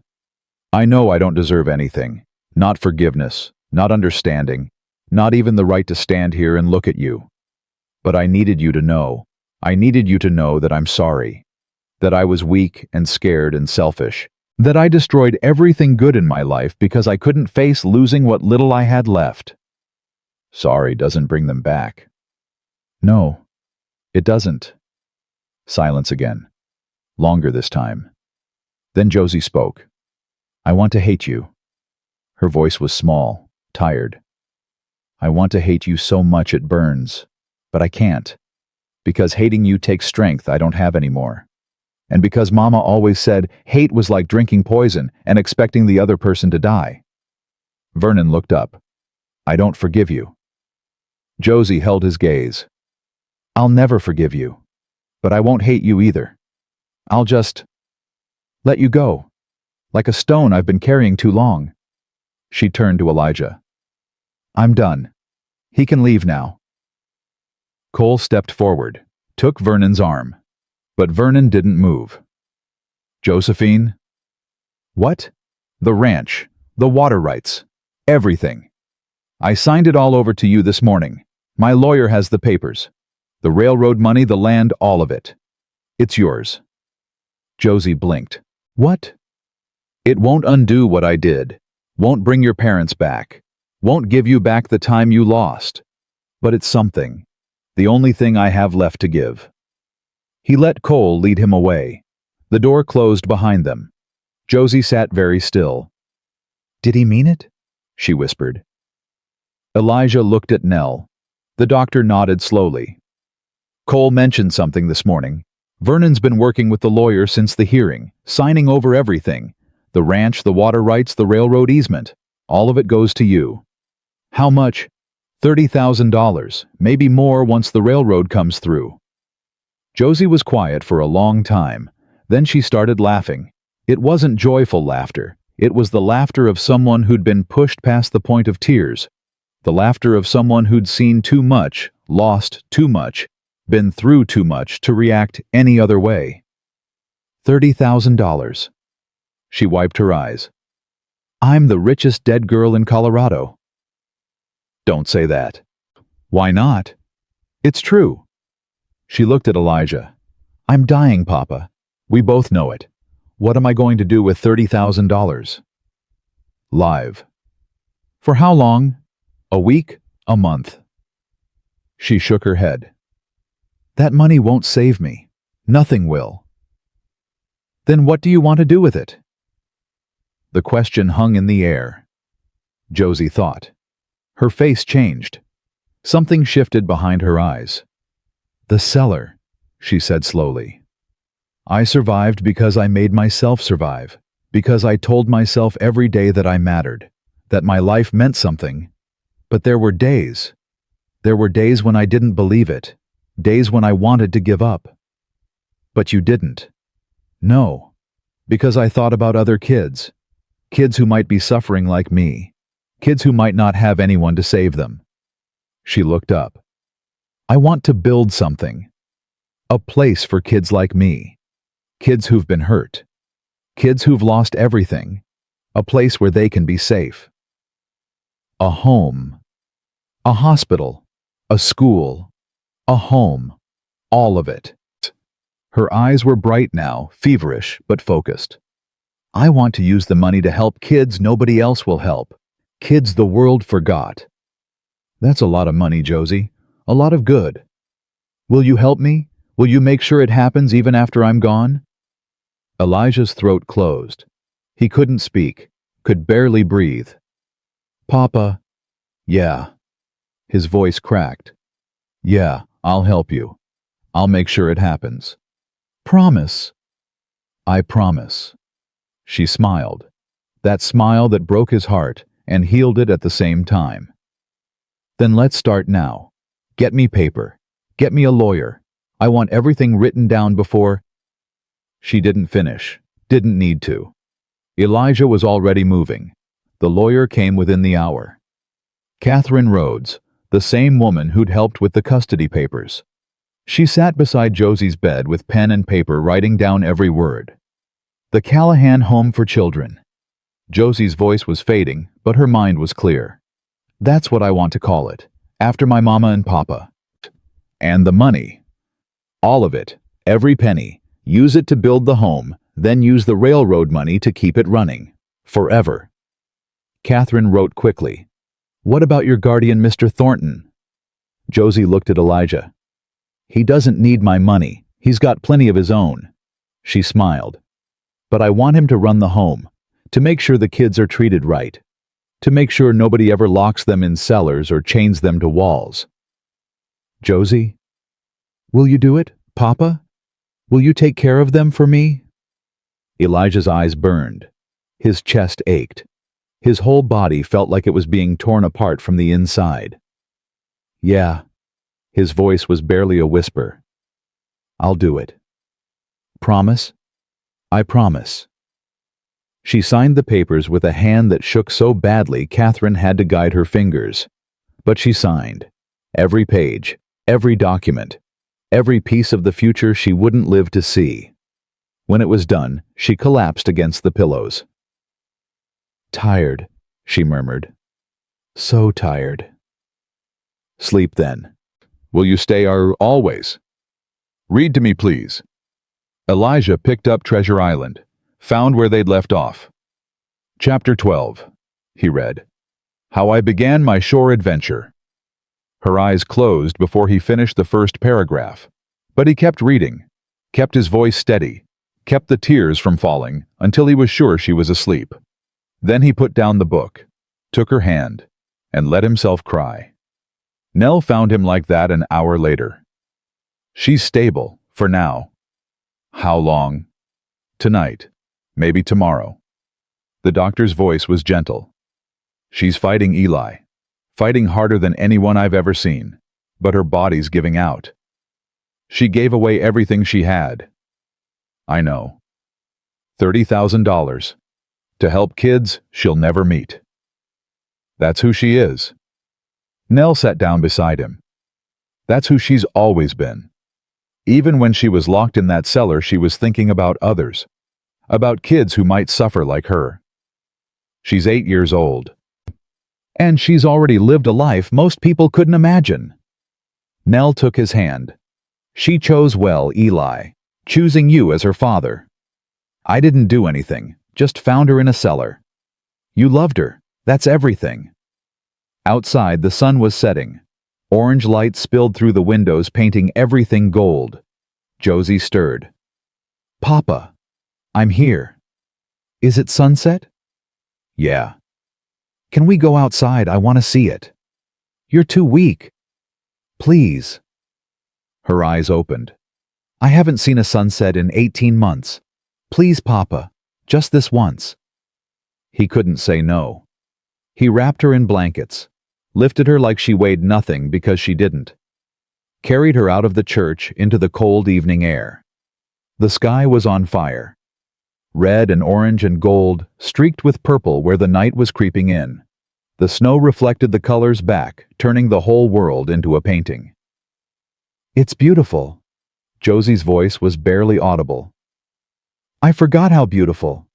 "I know I don't deserve anything. Not forgiveness, not understanding, not even the right to stand here and look at you. But I needed you to know. I needed you to know that I'm sorry. That I was weak and scared and selfish. That I destroyed everything good in my life because I couldn't face losing what little I had left." "Sorry doesn't bring them back." "No, it doesn't." Silence again. Longer this time. Then Josie spoke. "I want to hate you." Her voice was small, tired. "I want to hate you so much it burns, but I can't. Because hating you takes strength I don't have anymore. And because Mama always said hate was like drinking poison and expecting the other person to die." Vernon looked up. "I don't forgive you." Josie held his gaze. "I'll never forgive you. But I won't hate you either. I'll just let you go. Like a stone I've been carrying too long." She turned to Elijah. I'm done. He can leave now. Cole stepped forward, took Vernon's arm. But Vernon didn't move. Josephine? What? The ranch, the water rights, everything. I signed it all over to you this morning. My lawyer has the papers. The railroad money, the land, all of it. It's yours. Josie blinked. What? It won't undo what I did. Won't bring your parents back. Won't give you back the time you lost. But it's something. The only thing I have left to give. He let Cole lead him away. The door closed behind them. Josie sat very still. Did he mean it? She whispered. Elijah looked at Nell. The doctor nodded slowly. Cole mentioned something this morning. Vernon's been working with the lawyer since the hearing, signing over everything. The ranch, the water rights, the railroad easement. All of it goes to you. How much? $30,000, maybe more once the railroad comes through. Josie was quiet for a long time. Then she started laughing. It wasn't joyful laughter. It was the laughter of someone who'd been pushed past the point of tears. The laughter of someone who'd seen too much, lost too much, been through too much to react any other way. $30,000. She wiped her eyes. I'm the richest dead girl in Colorado. Don't say that. Why not? It's true. She looked at Elijah. I'm dying, Papa. We both know it. What am I going to do with $30,000? Live. For how long? A week? A month? She shook her head. That money won't save me. Nothing will. Then what do you want to do with it? The question hung in the air. Josie thought. Her face changed. Something shifted behind her eyes. The cellar, she said slowly. I survived because I made myself survive, because I told myself every day that I mattered, that my life meant something. But there were days. There were days when I didn't believe it, days when I wanted to give up. But you didn't. No, because I thought about other kids, kids who might be suffering like me, kids who might not have anyone to save them. She looked up. I want to build something. A place for kids like me. Kids who've been hurt. Kids who've lost everything. A place where they can be safe. A home. A hospital. A school. A home. All of it. Her eyes were bright now, feverish, but focused. I want to use the money to help kids nobody else will help. Kids the world forgot. That's a lot of money, Josie. A lot of good. Will you help me? Will you make sure it happens even after I'm gone? Elijah's throat closed. He couldn't speak, could barely breathe. Papa. Yeah. His voice cracked. Yeah, I'll help you. I'll make sure it happens. Promise. I promise. She smiled. That smile that broke his heart and healed it at the same time. Then let's start now. Get me paper. Get me a lawyer. I want everything written down before... She didn't finish. Didn't need to. Elijah was already moving. The lawyer came within the hour. Catherine Rhodes, the same woman who'd helped with the custody papers. She sat beside Josie's bed with pen and paper writing down every word. The Callahan Home for Children. Josie's voice was fading, but her mind was clear. That's what I want to call it, after my mama and papa. And the money. All of it, every penny. Use it to build the home, then use the railroad money to keep it running. Forever. Catherine wrote quickly. What about your guardian, Mr. Thornton? Josie looked at Elijah. He doesn't need my money. He's got plenty of his own. She smiled. But I want him to run the home, to make sure the kids are treated right, to make sure nobody ever locks them in cellars or chains them to walls. Josie? Will you do it, Papa? Will you take care of them for me? Elijah's eyes burned. His chest ached. His whole body felt like it was being torn apart from the inside. Yeah. His voice was barely a whisper. I'll do it. Promise? I promise. She signed the papers with a hand that shook so badly Catherine had to guide her fingers. But she signed. Every page, every document, every piece of the future she wouldn't live to see. When it was done, she collapsed against the pillows. "Tired," she murmured. "So tired." "Sleep then. Will you stay always? Read to me, please." Elijah picked up Treasure Island, found where they'd left off. Chapter 12, he read. How I began my shore adventure. Her eyes closed before he finished the first paragraph, but he kept reading, kept his voice steady, kept the tears from falling until he was sure she was asleep. Then he put down the book, took her hand, and let himself cry. Nell found him like that an hour later. "She's stable, for now." "How long?" "Tonight. Maybe tomorrow." The doctor's voice was gentle. "She's fighting Eli. Fighting harder than anyone I've ever seen. But her body's giving out. She gave away everything she had." "I know. $30,000. To help kids she'll never meet." "That's who she is." Nell sat down beside him. "That's who she's always been. Even when she was locked in that cellar, she was thinking about others. About kids who might suffer like her. She's 8 years old. And she's already lived a life most people couldn't imagine." Nell took his hand. "She chose well, Eli, choosing you as her father. I didn't do anything, just found her in a cellar. You loved her, that's everything." Outside, the sun was setting. Orange light spilled through the windows, painting everything gold. Josie stirred. "Papa, I'm here. Is it sunset?" "Yeah." "Can we go outside? I want to see it." "You're too weak." "Please." Her eyes opened. "I haven't seen a sunset in 18 months. Please, Papa, just this once." He couldn't say no. He wrapped her in blankets, lifted her like she weighed nothing because she didn't, carried her out of the church into the cold evening air. The sky was on fire. Red and orange and gold, streaked with purple where the night was creeping in. The snow reflected the colors back, turning the whole world into a painting. "It's beautiful." Josie's voice was barely audible. "I forgot how beautiful."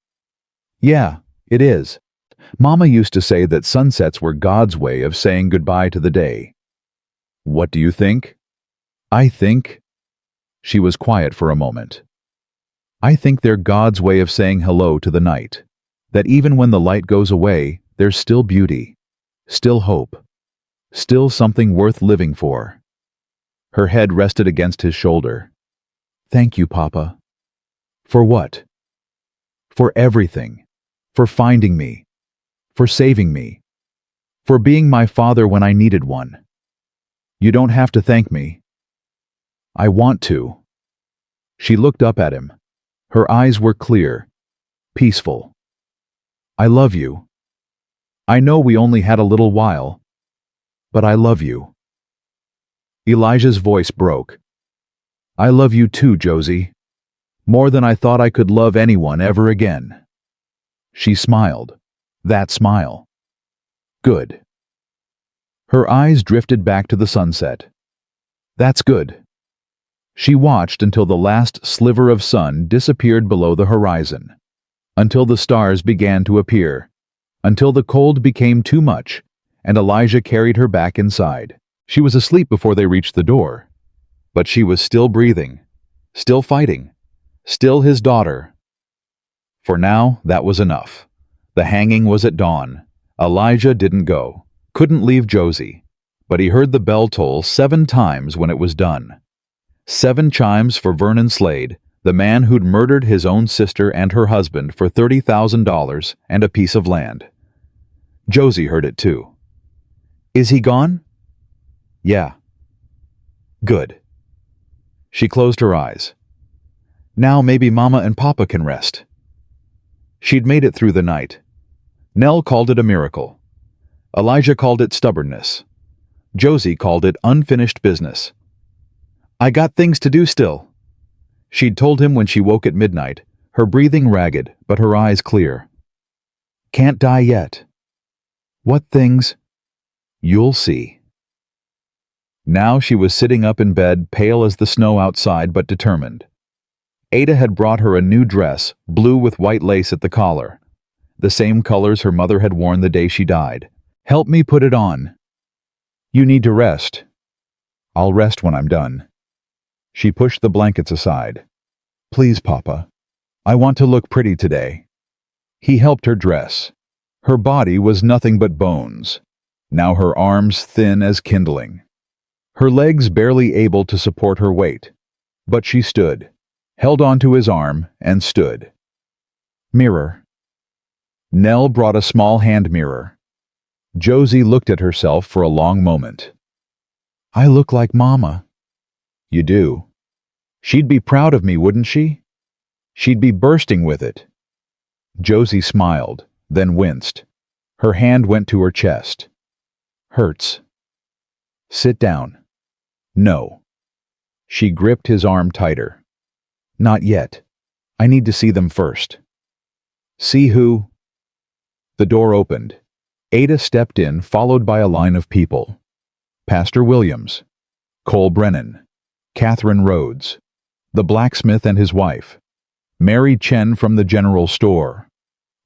"Yeah, it is. Mama used to say that sunsets were God's way of saying goodbye to the day." "What do you think?" "I think—" She was quiet for a moment. "I think they're God's way of saying hello to the night. That even when the light goes away, there's still beauty, still hope, still something worth living for." Her head rested against his shoulder. "Thank you, Papa." "For what?" "For everything. For finding me. For saving me. For being my father when I needed one. You don't have to thank me." "I want to." She looked up at him. Her eyes were clear, peaceful. "I love you. I know we only had a little while, but I love you." Elijah's voice broke. "I love you too, Josie. More than I thought I could love anyone ever again." She smiled. That smile. "Good." Her eyes drifted back to the sunset. "That's good." She watched until the last sliver of sun disappeared below the horizon, until the stars began to appear, until the cold became too much, and Elijah carried her back inside. She was asleep before they reached the door, but she was still breathing, still fighting, still his daughter. For now, that was enough. The hanging was at dawn. Elijah didn't go, couldn't leave Josie, but he heard the bell toll 7 times when it was done. 7 chimes for Vernon Slade, the man who'd murdered his own sister and her husband for $30,000 and a piece of land. Josie heard it too. "Is he gone?" "Yeah." "Good." She closed her eyes. "Now maybe Mama and Papa can rest." She'd made it through the night. Nell called it a miracle. Elijah called it stubbornness. Josie called it unfinished business. "I got things to do still," she'd told him when she woke at midnight, her breathing ragged but her eyes clear. "Can't die yet." "What things?" "You'll see." Now she was sitting up in bed, pale as the snow outside, but determined. Ada had brought her a new dress, blue with white lace at the collar. The same colors her mother had worn the day she died. "Help me put it on." "You need to rest." "I'll rest when I'm done." She pushed the blankets aside. "Please, Papa. I want to look pretty today." He helped her dress. Her body was nothing but bones. Now her arms thin as kindling. Her legs barely able to support her weight. But she stood, held onto his arm, and stood. "Mirror." Nell brought a small hand mirror. Josie looked at herself for a long moment. "I look like Mama." "You do." "She'd be proud of me, wouldn't she?" "She'd be bursting with it." Josie smiled, then winced. Her hand went to her chest. "Hurts." "Sit down." "No." She gripped his arm tighter. "Not yet. I need to see them first." "See who?" The door opened. Ada stepped in, followed by a line of people. Pastor Williams, Cole Brennan, Catherine Rhodes, the blacksmith and his wife, Mary Chen from the general store,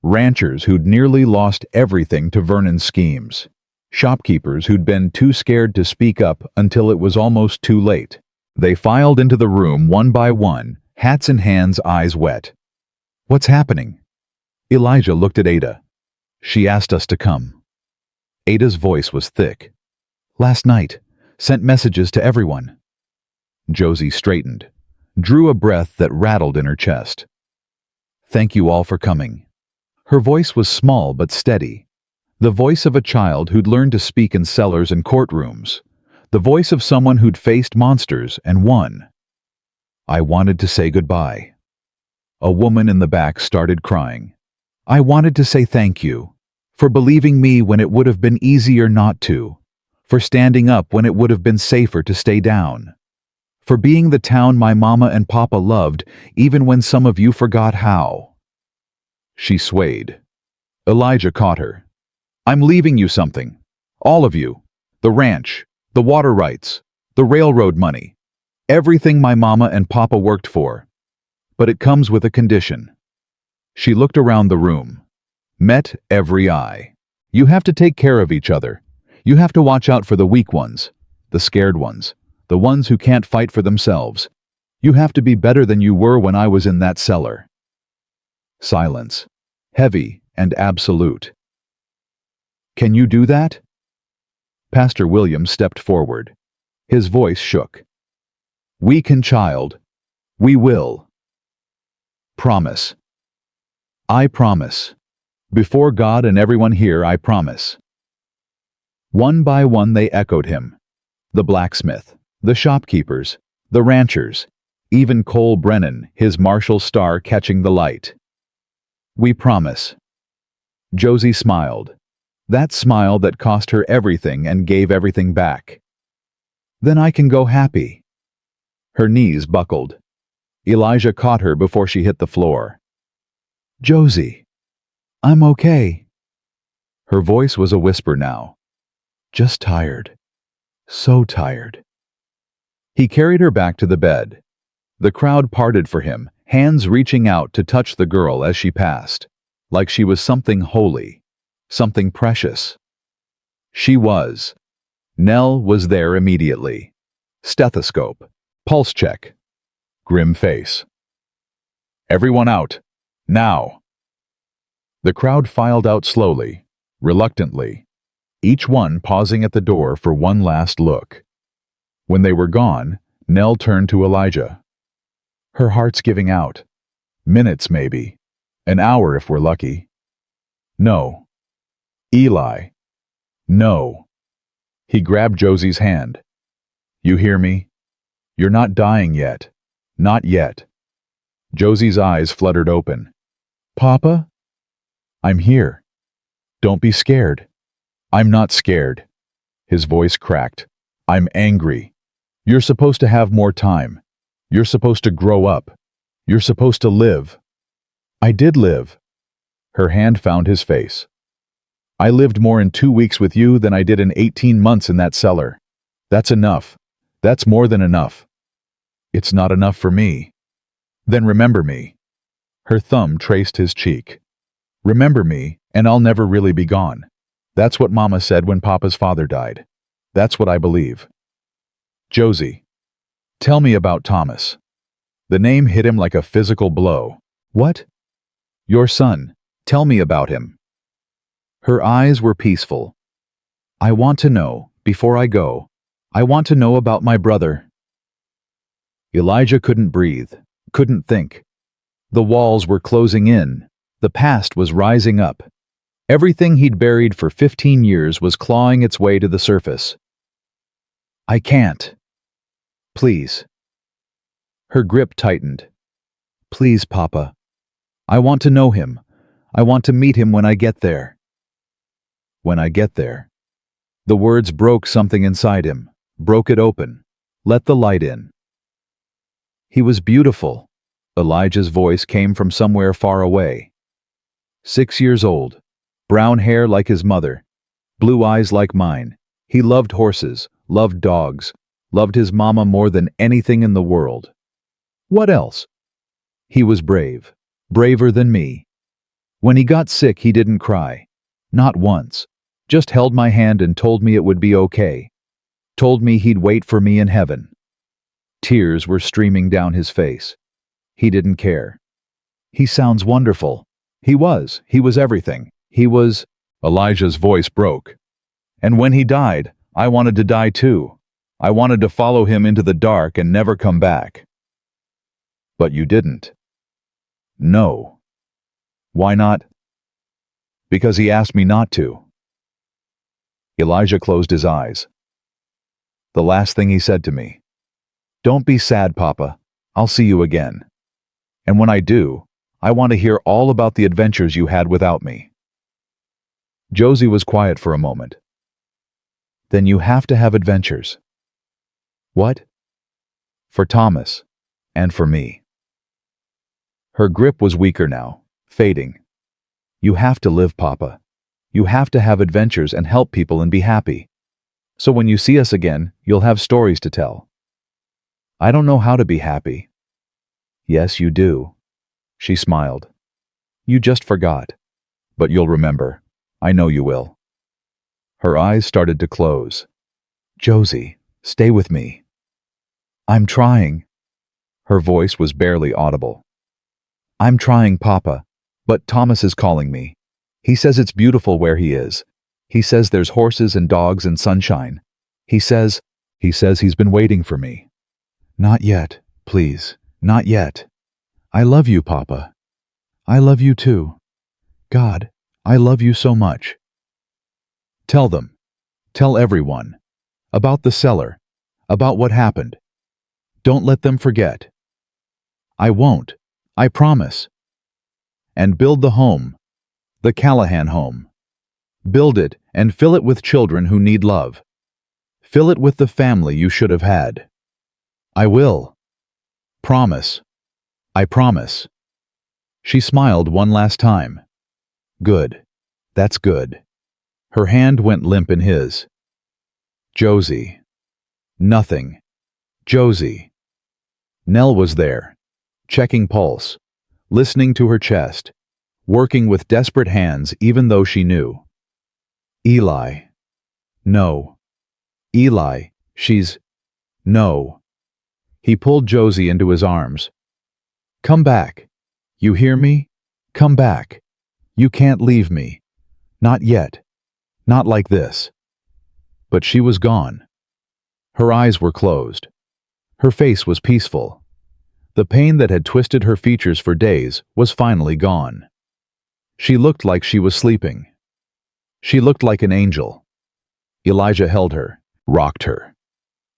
ranchers who'd nearly lost everything to Vernon's schemes, shopkeepers who'd been too scared to speak up until it was almost too late. They filed into the room one by one, hats in hands, eyes wet. "What's happening?" Elijah looked at Ada. "She asked us to come." Ada's voice was thick. "Last night. Sent messages to everyone." Josie straightened, drew a breath that rattled in her chest. "Thank you all for coming." Her voice was small but steady. The voice of a child who'd learned to speak in cellars and courtrooms. The voice of someone who'd faced monsters and won. "I wanted to say goodbye." A woman in the back started crying. "I wanted to say thank you. For believing me when it would have been easier not to. For standing up when it would have been safer to stay down. For being the town my mama and papa loved, even when some of you forgot how." She swayed. Elijah caught her. "I'm leaving you something. All of you. The ranch, the water rights, the railroad money. Everything my mama and papa worked for. But it comes with a condition." She looked around the room. Met every eye. "You have to take care of each other. You have to watch out for the weak ones, the scared ones, the ones who can't fight for themselves. You have to be better than you were when I was in that cellar." Silence. Heavy and absolute. "Can you do that?" Pastor Williams stepped forward. His voice shook. "We can, child. We will." "Promise." "I promise. Before God and everyone here, I promise." One by one they echoed him. The blacksmith, the shopkeepers, the ranchers, even Cole Brennan, his martial star catching the light. "We promise." Josie smiled. That smile that cost her everything and gave everything back. "Then I can go happy." Her knees buckled. Elijah caught her before she hit the floor. "Josie, I'm okay." Her voice was a whisper now. "Just tired. So tired." He carried her back to the bed. The crowd parted for him, hands reaching out to touch the girl as she passed, like she was something holy, something precious. She was. Nell was there immediately. Stethoscope, pulse check, grim face. "Everyone out, now." The crowd filed out slowly, reluctantly, each one pausing at the door for one last look. When they were gone, Nell turned to Elijah. "Her heart's giving out. Minutes, maybe. An hour if we're lucky." "No." "Eli." "No." He grabbed Josie's hand. "You hear me? You're not dying yet. Not yet." Josie's eyes fluttered open. "Papa?" "I'm here. Don't be scared." "I'm not scared." His voice cracked. "I'm angry. You're supposed to have more time. You're supposed to grow up. You're supposed to live." "I did live." Her hand found his face. "I lived more in 2 weeks with you than I did in 18 months in that cellar. That's enough. That's more than enough. It's not enough for me. Then remember me. Her thumb traced his cheek. Remember me, and I'll never really be gone. That's what Mama said when Papa's father died. That's what I believe. Josie, tell me about Thomas. The name hit him like a physical blow. What? Your son. Tell me about him. Her eyes were peaceful. I want to know, before I go. I want to know about my brother. Elijah couldn't breathe, couldn't think. The walls were closing in. The past was rising up. Everything he'd buried for 15 years was clawing its way to the surface. I can't. Please. Her grip tightened. Please, Papa. I want to know him. I want to meet him when I get there. When I get there. The words broke something inside him, broke it open, let the light in. He was beautiful. Elijah's voice came from somewhere far away. 6 years old, brown hair like his mother, blue eyes like mine. He loved horses, loved dogs, loved his mama more than anything in the world. What else? He was brave, braver than me. When he got sick, he didn't cry. Not once. Just held my hand and told me it would be okay. Told me he'd wait for me in heaven. Tears were streaming down his face. He didn't care. He sounds wonderful. He was everything. He was... Elijah's voice broke. And when he died, I wanted to die too. I wanted to follow him into the dark and never come back. But you didn't. No. Why not? Because he asked me not to. Elijah closed his eyes. The last thing he said to me, "Don't be sad, Papa. I'll see you again. And when I do, I want to hear all about the adventures you had without me." Josie was quiet for a moment. Then you have to have adventures. What? For Thomas, and for me. Her grip was weaker now, fading. You have to live, Papa. You have to have adventures and help people and be happy. So when you see us again, you'll have stories to tell. I don't know how to be happy. Yes, you do. She smiled. You just forgot. But you'll remember. I know you will. Her eyes started to close. Josie, stay with me. I'm trying. Her voice was barely audible. I'm trying, Papa, but Thomas is calling me. He says it's beautiful where he is. He says there's horses and dogs and sunshine. He says he's been waiting for me. Not yet, please, not yet. I love you, Papa. I love you too. God, I love you so much. Tell them. Tell everyone. About the cellar. About what happened. Don't let them forget. I won't. I promise. And build the home. The Callahan home. Build it and fill it with children who need love. Fill it with the family you should have had. I will. Promise. I promise. She smiled one last time. Good. That's good. Her hand went limp in his. Josie. Nothing. Josie. Nell was there, checking pulse, listening to her chest, working with desperate hands even though she knew. Eli. No. Eli, she's... No. He pulled Josie into his arms. Come back. You hear me? Come back. You can't leave me. Not yet. Not like this. But she was gone. Her eyes were closed. Her face was peaceful. The pain that had twisted her features for days was finally gone. She looked like she was sleeping. She looked like an angel. Elijah held her, rocked her.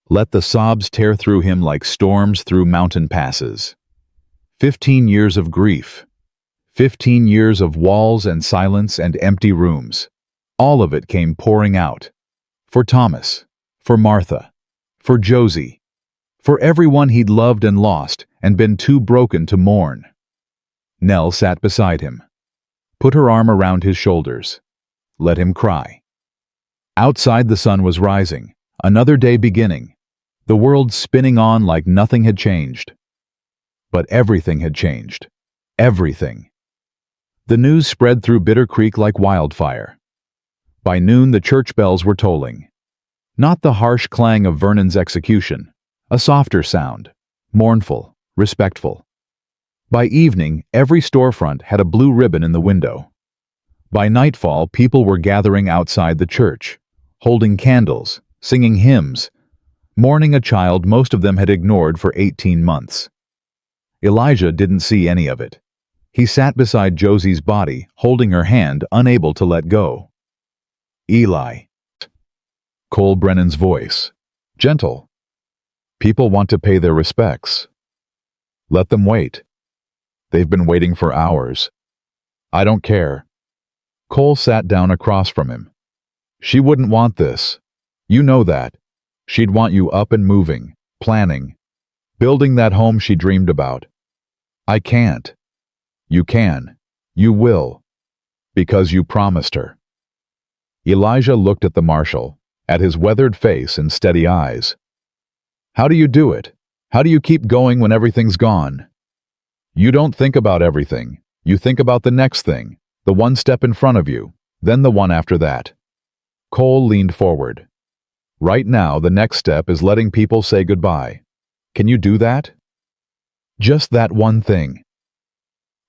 Let the sobs tear through him like storms through mountain passes. 15 years of grief. 15 years of walls and silence and empty rooms. All of it came pouring out. For Thomas. For Martha. For Josie. For everyone he'd loved and lost and been too broken to mourn. Nell sat beside him. Put her arm around his shoulders. Let him cry. Outside the sun was rising, Another day beginning. The world spinning on like nothing had changed. But everything had changed. Everything. The news spread through Bitter Creek like wildfire. By noon, the church bells were tolling. Not the harsh clang of Vernon's execution, a softer sound, mournful, respectful. By evening, every storefront had a blue ribbon in the window. By nightfall, people were gathering outside the church, holding candles, singing hymns, mourning a child most of them had ignored for 18 months. Elijah didn't see any of it. He sat beside Josie's body, holding her hand, unable to let go. Eli. Cole Brennan's voice. Gentle. People want to pay their respects. Let them wait. They've been waiting for hours. I don't care. Cole sat down across from him. She wouldn't want this. You know that. She'd want you up and moving, planning, building that home she dreamed about. I can't. You can. You will. Because you promised her. Elijah looked at the marshal, at his weathered face and steady eyes. How do you do it? How do you keep going when everything's gone? You don't think about everything. You think about the next thing, the one step in front of you, then the one after that. Cole leaned forward. Right now, the next step is letting people say goodbye. Can you do that? Just that one thing.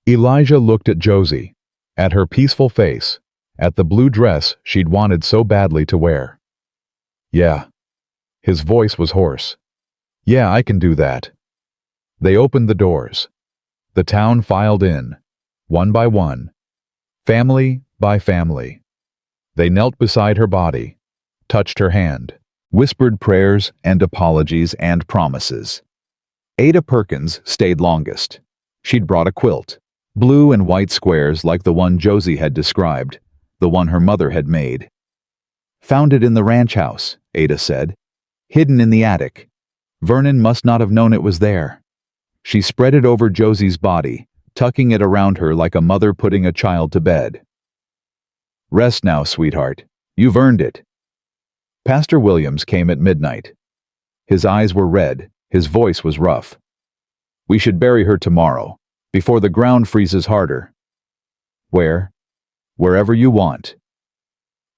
Elijah looked at Josie, at her peaceful face, at the blue dress she'd wanted so badly to wear. Yeah. His voice was hoarse. Yeah, I can do that. They opened the doors. The town filed in, one by one, family by family. They knelt beside her body, touched her hand, whispered prayers and apologies and promises. Ada Perkins stayed longest. She'd brought a quilt, blue and white squares like the one Josie had described, the one her mother had made. Found it in the ranch house, Ada said, hidden in the attic. Vernon must not have known it was there. She spread it over Josie's body, tucking it around her like a mother putting a child to bed. Rest now, sweetheart. You've earned it. Pastor Williams came at midnight. His eyes were red, his voice was rough. We should bury her tomorrow, before the ground freezes harder. Where? Wherever you want.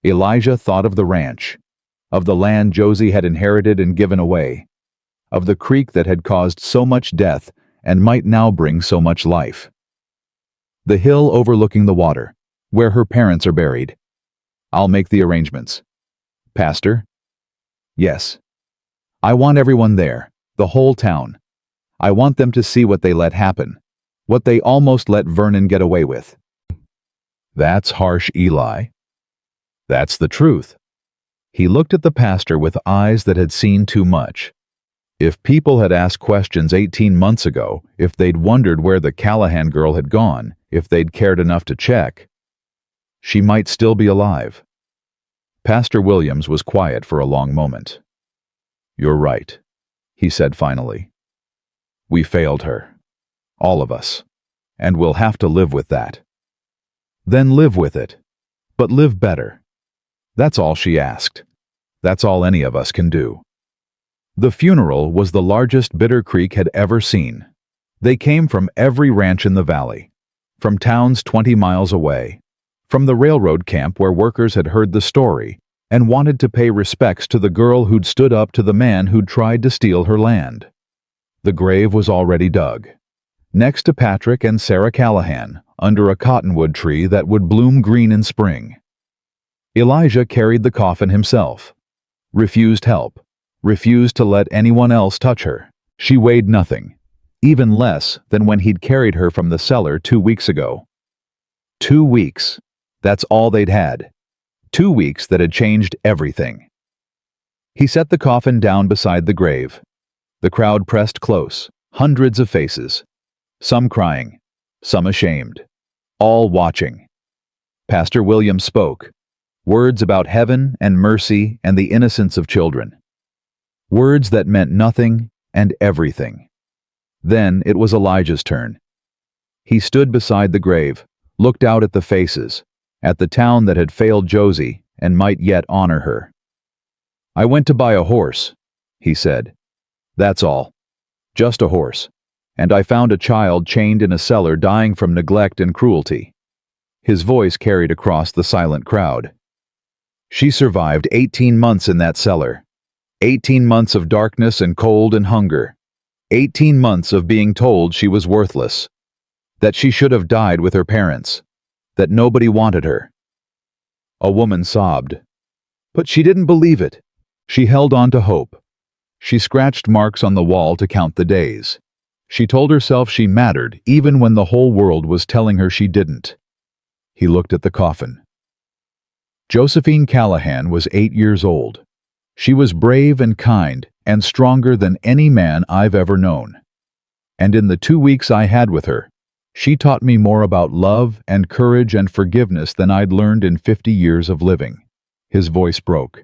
Elijah thought of the ranch, of the land Josie had inherited and given away, of the creek that had caused so much death and might now bring so much life. The hill overlooking the water, where her parents are buried. I'll make the arrangements. Pastor? Yes. I want everyone there, the whole town. I want them to see what they let happen, what they almost let Vernon get away with. That's harsh, Eli. That's the truth. He looked at the pastor with eyes that had seen too much. If people had asked questions 18 months ago, if they'd wondered where the Callahan girl had gone, if they'd cared enough to check, she might still be alive. Pastor Williams was quiet for a long moment. You're right, he said finally. We failed her. All of us. And we'll have to live with that. Then live with it. But live better. That's all she asked. That's all any of us can do. The funeral was the largest Bitter Creek had ever seen. They came from every ranch in the valley, from towns 20 miles away, from the railroad camp where workers had heard the story and wanted to pay respects to the girl who'd stood up to the man who'd tried to steal her land. The grave was already dug, next to Patrick and Sarah Callahan, under a cottonwood tree that would bloom green in spring. Elijah carried the coffin himself, refused help, refused to let anyone else touch her. She weighed nothing, even less than when he'd carried her from the cellar 2 weeks ago. 2 weeks. That's all they'd had. 2 weeks that had changed everything. He set the coffin down beside the grave. The crowd pressed close, hundreds of faces. Some crying, some ashamed, all watching. Pastor Williams spoke, words about heaven and mercy and the innocence of children. Words that meant nothing and everything. Then it was Elijah's turn. He stood beside the grave, looked out at the faces, at the town that had failed Josie and might yet honor her. I went to buy a horse, he said. That's all. Just a horse. And I found a child chained in a cellar dying from neglect and cruelty. His voice carried across the silent crowd. She survived 18 months in that cellar. 18 months of darkness and cold and hunger. 18 months of being told she was worthless. That she should have died with her parents. That nobody wanted her. A woman sobbed. But she didn't believe it. She held on to hope. She scratched marks on the wall to count the days. She told herself she mattered even when the whole world was telling her she didn't. He looked at the coffin. Josephine Callahan was 8 years old. She was brave and kind and stronger than any man I've ever known. And in the 2 weeks I had with her, she taught me more about love and courage and forgiveness than I'd learned in 50 years of living. His voice broke.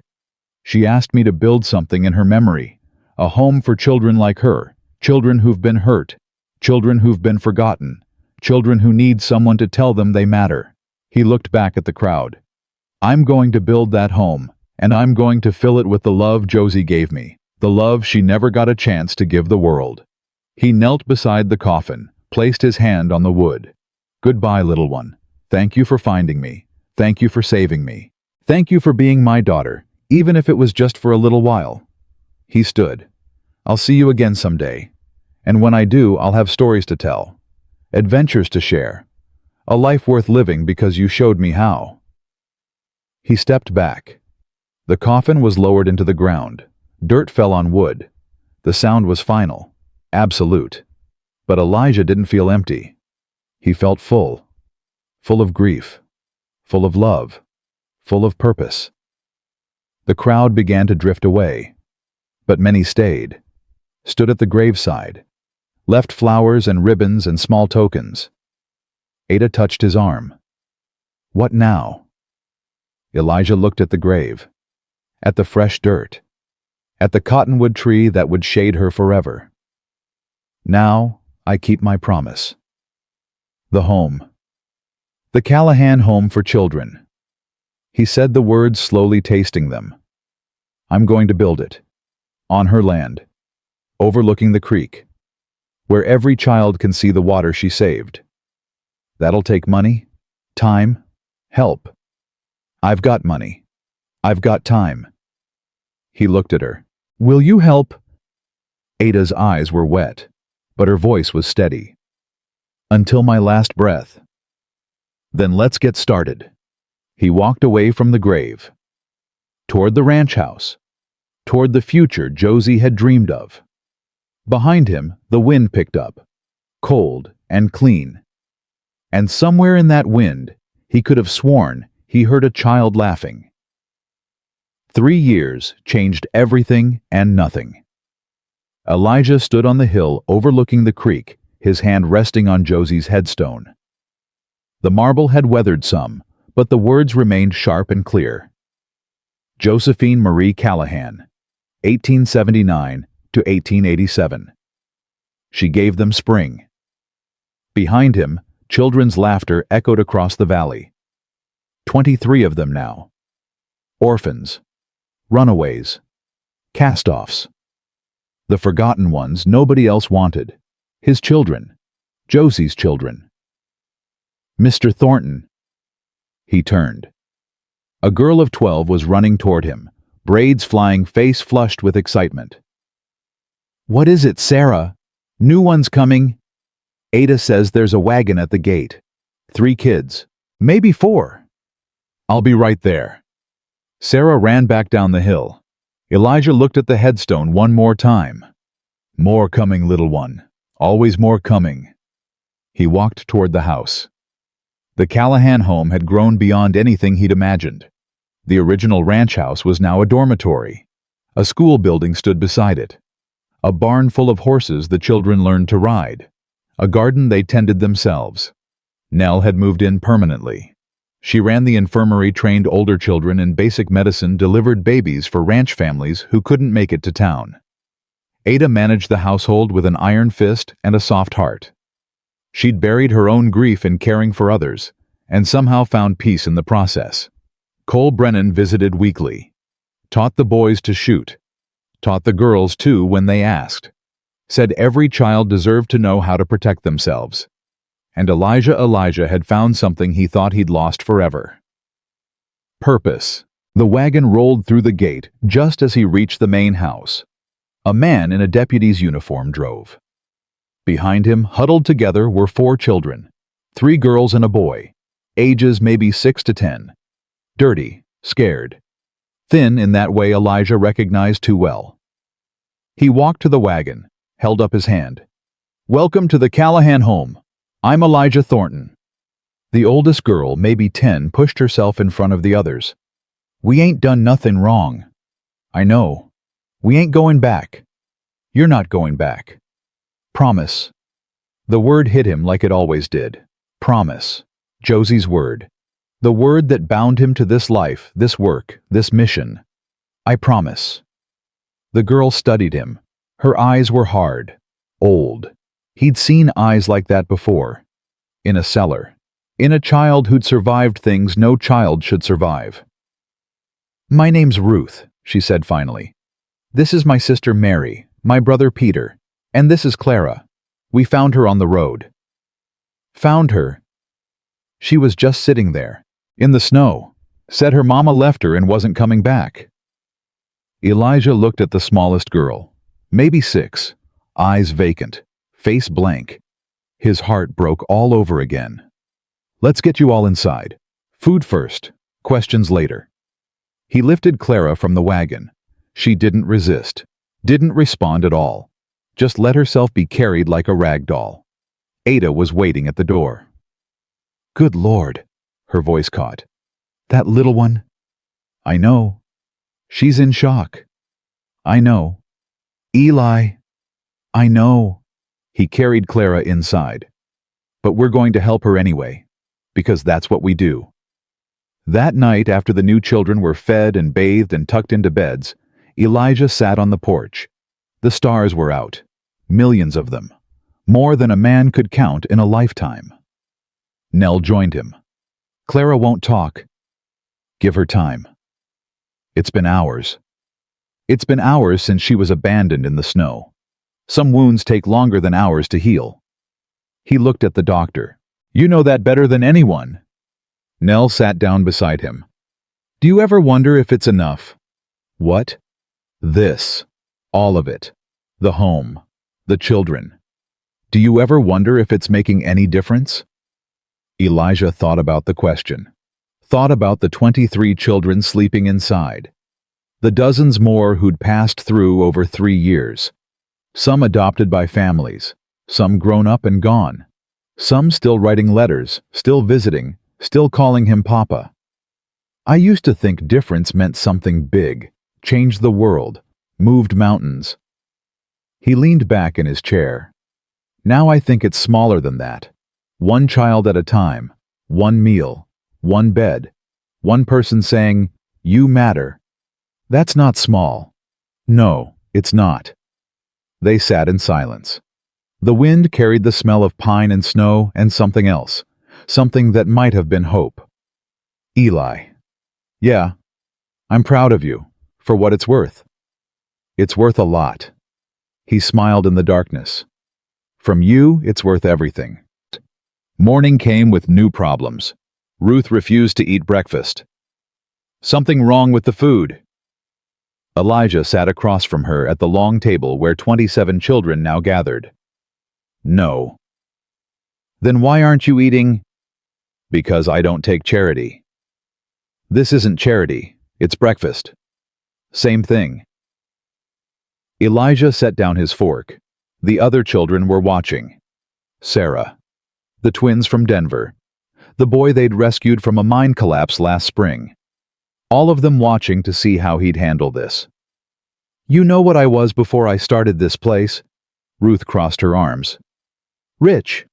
She asked me to build something in her memory, a home for children like her, children who've been hurt, children who've been forgotten, children who need someone to tell them they matter. He looked back at the crowd. I'm going to build that home, and I'm going to fill it with the love Josie gave me, the love she never got a chance to give the world. He knelt beside the coffin, placed his hand on the wood. Goodbye, little one. Thank you for finding me. Thank you for saving me. Thank you for being my daughter, even if it was just for a little while. He stood. I'll see you again someday. And when I do, I'll have stories to tell. Adventures to share. A life worth living because you showed me how. He stepped back. The coffin was lowered into the ground. Dirt fell on wood. The sound was final, absolute. But Elijah didn't feel empty. He felt full. Full of grief. Full of love. Full of purpose. The crowd began to drift away. But many stayed. Stood at the graveside. Left flowers and ribbons and small tokens. Ada touched his arm. What now? Elijah looked at the grave. At the fresh dirt. At the cottonwood tree that would shade her forever. Now, I keep my promise. The home. The Callahan home for children. He said the words slowly, tasting them. I'm going to build it. On her land. Overlooking the creek. Where every child can see the water she saved. That'll take money, time, help. I've got money. I've got time. He looked at her. Will you help? Ada's eyes were wet, but her voice was steady. Until my last breath. Then let's get started. He walked away from the grave. Toward the ranch house. Toward the future Josie had dreamed of. Behind him, the wind picked up. Cold and clean. And somewhere in that wind, he could have sworn he heard a child laughing. 3 years changed everything and nothing. Elijah stood on the hill overlooking the creek, his hand resting on Josie's headstone. The marble had weathered some, but the words remained sharp and clear. Josephine Marie Callahan, 1879 to 1887. She gave them spring. Behind him, children's laughter echoed across the valley. 23 of them now. Orphans, runaways, cast-offs. The forgotten ones nobody else wanted. His children, Josie's children. Mr. Thornton. He turned. A girl of 12 was running toward him, braids flying, face flushed with excitement. What is it, Sarah? New one's coming. Ada says there's a wagon at the gate. 3 kids, maybe 4. I'll be right there. Sarah ran back down the hill. Elijah looked at the headstone one more time. More coming, little one. Always more coming. He walked toward the house. The Callahan home had grown beyond anything he'd imagined. The original ranch house was now a dormitory. A school building stood beside it. A barn full of horses the children learned to ride. A garden they tended themselves. Nell had moved in permanently. She ran the infirmary, trained older children in basic medicine, delivered babies for ranch families who couldn't make it to town. Ada managed the household with an iron fist and a soft heart. She'd buried her own grief in caring for others, and somehow found peace in the process. Cole Brennan visited weekly. Taught the boys to shoot. Taught the girls too when they asked. Said every child deserved to know how to protect themselves. And Elijah had found something he thought he'd lost forever. Purpose. The wagon rolled through the gate just as he reached the main house. A man in a deputy's uniform drove. Behind him, huddled together, were 4 children, 3 girls and a boy, ages maybe 6 to 10. Dirty, scared. Thin in that way Elijah recognized too well. He walked to the wagon, held up his hand. "Welcome to the Callahan home. I'm Elijah Thornton." The oldest girl, maybe 10, pushed herself in front of the others. "We ain't done nothing wrong." "I know. We ain't going back." "You're not going back." "Promise." The word hit him like it always did. Promise. Josie's word. The word that bound him to this life, this work, this mission. "I promise." The girl studied him. Her eyes were hard, old. He'd seen eyes like that before. In a cellar. In a child who'd survived things no child should survive. "My name's Ruth," she said finally. "This is my sister Mary, my brother Peter, and this is Clara. We found her on the road." Found her? She was just sitting there, in the snow. Said her mama left her and wasn't coming back. Elijah looked at the smallest girl, maybe 6, eyes vacant, face blank. His heart broke all over again. "Let's get you all inside. Food first, questions later." He lifted Clara from the wagon. She didn't resist, didn't respond at all, just let herself be carried like a rag doll. Ada was waiting at the door. "Good Lord," her voice caught. "That little one?" "I know. She's in shock." "I know." "Eli." "I know." He carried Clara inside. "But we're going to help her anyway, because that's what we do." That night, after the new children were fed and bathed and tucked into beds, Elijah sat on the porch. The stars were out, millions of them, more than a man could count in a lifetime. Nell joined him. "Clara won't talk." "Give her time." It's been hours. It's been hours since she was abandoned in the snow. Some wounds take longer than hours to heal. He looked at the doctor. "You know that better than anyone." Nell sat down beside him. "Do you ever wonder if it's enough?" "What?" "This. All of it. The home. The children. Do you ever wonder if it's making any difference?" Elijah thought about the question. Thought about the 23 children sleeping inside. The dozens more who'd passed through over 3 years. Some adopted by families. Some grown up and gone. Some still writing letters, still visiting, still calling him Papa. "I used to think difference meant something big, changed the world, moved mountains." He leaned back in his chair. "Now I think it's smaller than that. One child at a time, one meal, one bed, one person saying, 'You matter.' That's not small. No, it's not." They sat in silence. The wind carried the smell of pine and snow and something else, something that might have been hope. "Eli." "Yeah, I'm proud of you, for what it's worth." "It's worth a lot." He smiled in the darkness. "From you, it's worth everything." Morning came with new problems. Ruth refused to eat breakfast. "Something wrong with the food." Elijah sat across from her at the long table where 27 children now gathered. "No." "Then why aren't you eating?" "Because I don't take charity." "This isn't charity, it's breakfast." "Same thing." Elijah set down his fork. The other children were watching. Sarah. The twins from Denver. The boy they'd rescued from a mine collapse last spring. All of them watching to see how he'd handle this. "You know what I was before I started this place?" Ruth crossed her arms. "Rich."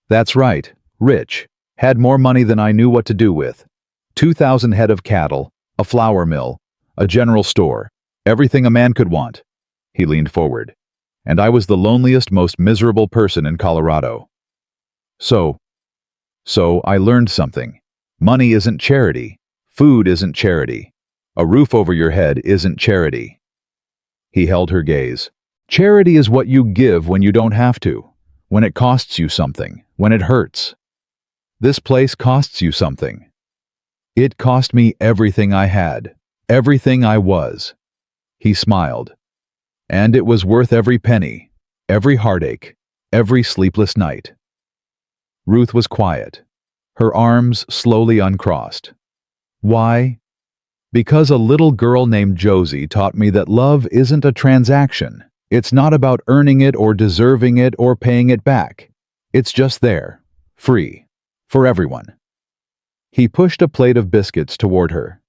"That's right, rich. Had more money than I knew what to do with. 2,000 head of cattle, a flour mill, a general store, everything a man could want." He leaned forward. "And I was the loneliest, most miserable person in Colorado. So I learned something. Money isn't charity. Food isn't charity. A roof over your head isn't charity. He held her gaze. Charity is what you give when you don't have to, when it costs you something, when it hurts. This place costs you something. It cost me everything I had, everything I was. He smiled. And it was worth every penny, every heartache, every sleepless night. Ruth was quiet. Her arms slowly uncrossed. Why? Because a little girl named Josie taught me that love isn't a transaction. It's not about earning it or deserving it or paying it back. It's just there, free, for everyone. He pushed a plate of biscuits toward her.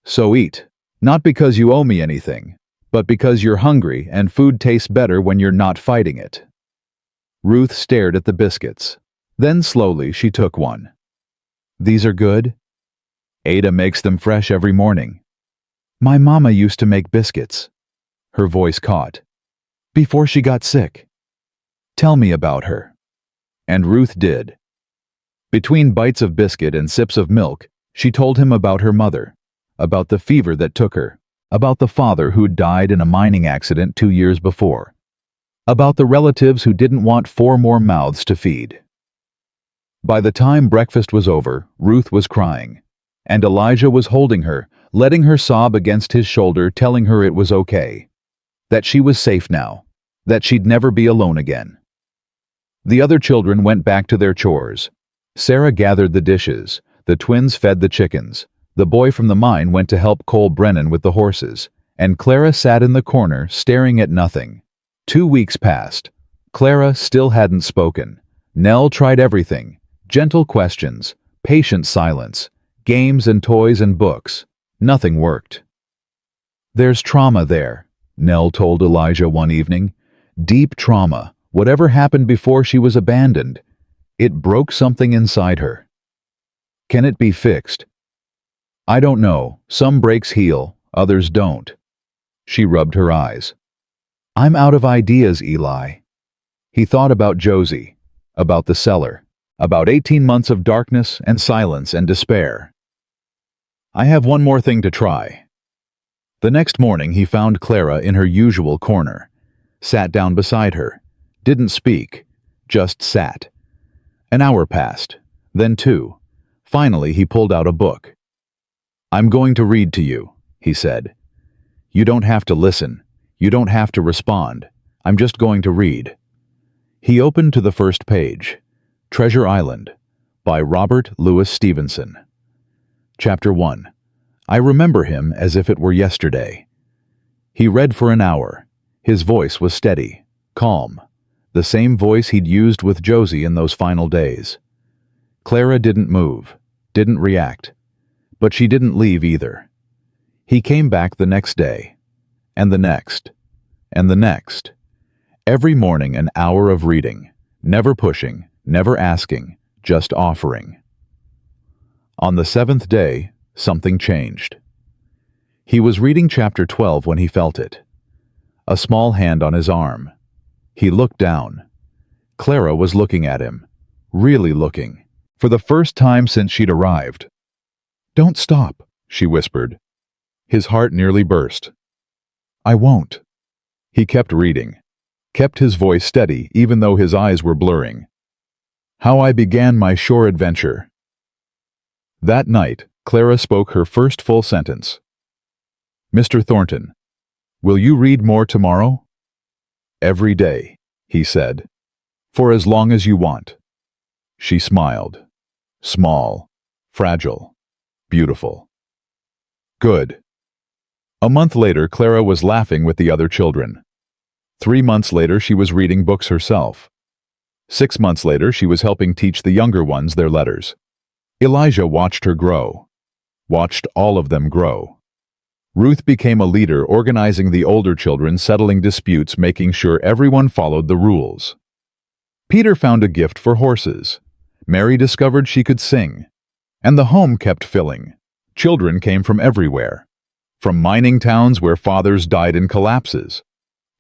So eat, not because you owe me anything, but because you're hungry and food tastes better when you're not fighting it. Ruth stared at the biscuits. Then slowly she took one. These are good? Ada makes them fresh every morning. My mama used to make biscuits. Her voice caught. Before she got sick. Tell me about her. And Ruth did. Between bites of biscuit and sips of milk, she told him about her mother, about the fever that took her, about the father who'd died in a mining accident 2 years before, about the relatives who didn't want 4 more mouths to feed. By the time breakfast was over, Ruth was crying, and Elijah was holding her, letting her sob against his shoulder, telling her it was okay, that she was safe now, that she'd never be alone again. The other children went back to their chores. Sarah gathered the dishes, the twins fed the chickens, the boy from the mine went to help Cole Brennan with the horses, and Clara sat in the corner staring at nothing. 2 weeks passed. Clara still hadn't spoken. Nell tried everything. Gentle questions, patient silence, games and toys and books. Nothing worked. There's trauma there, Nell told Elijah one evening. Deep trauma, whatever happened before she was abandoned. It broke something inside her. Can it be fixed? I don't know. Some breaks heal, others don't. She rubbed her eyes. I'm out of ideas, Eli. He thought about Josie, about the cellar, about 18 months of darkness and silence and despair. I have one more thing to try. The next morning he found Clara in her usual corner, sat down beside her, didn't speak, just sat. An hour passed, then 2. Finally he pulled out a book. I'm going to read to you, he said. You don't have to listen. You don't have to respond. I'm just going to read. He opened to the first page. Treasure Island, by Robert Louis Stevenson. Chapter 1. I remember him as if it were yesterday. He read for an hour. His voice was steady, calm, the same voice he'd used with Josie in those final days. Clara didn't move, didn't react, but she didn't leave either. He came back the next day, and the next, and the next. Every morning an hour of reading, never pushing, never asking, just offering. On the 7th day, something changed. He was reading chapter 12 when he felt it. A small hand on his arm. He looked down. Clara was looking at him, really looking, for the first time since she'd arrived. Don't stop, she whispered. His heart nearly burst. I won't. He kept reading, kept his voice steady even though his eyes were blurring. How I began my shore adventure. That night, Clara spoke her first full sentence. Mr. Thornton, will you read more tomorrow? Every day, he said. For as long as you want. She smiled. Small, fragile, beautiful. Good. A month later, Clara was laughing with the other children. 3 months later, she was reading books herself. 6 months later, she was helping teach the younger ones their letters. Elijah watched her grow. Watched all of them grow. Ruth became a leader, organizing the older children, settling disputes, making sure everyone followed the rules. Peter found a gift for horses. Mary discovered she could sing. And the home kept filling. Children came from everywhere. From mining towns where fathers died in collapses.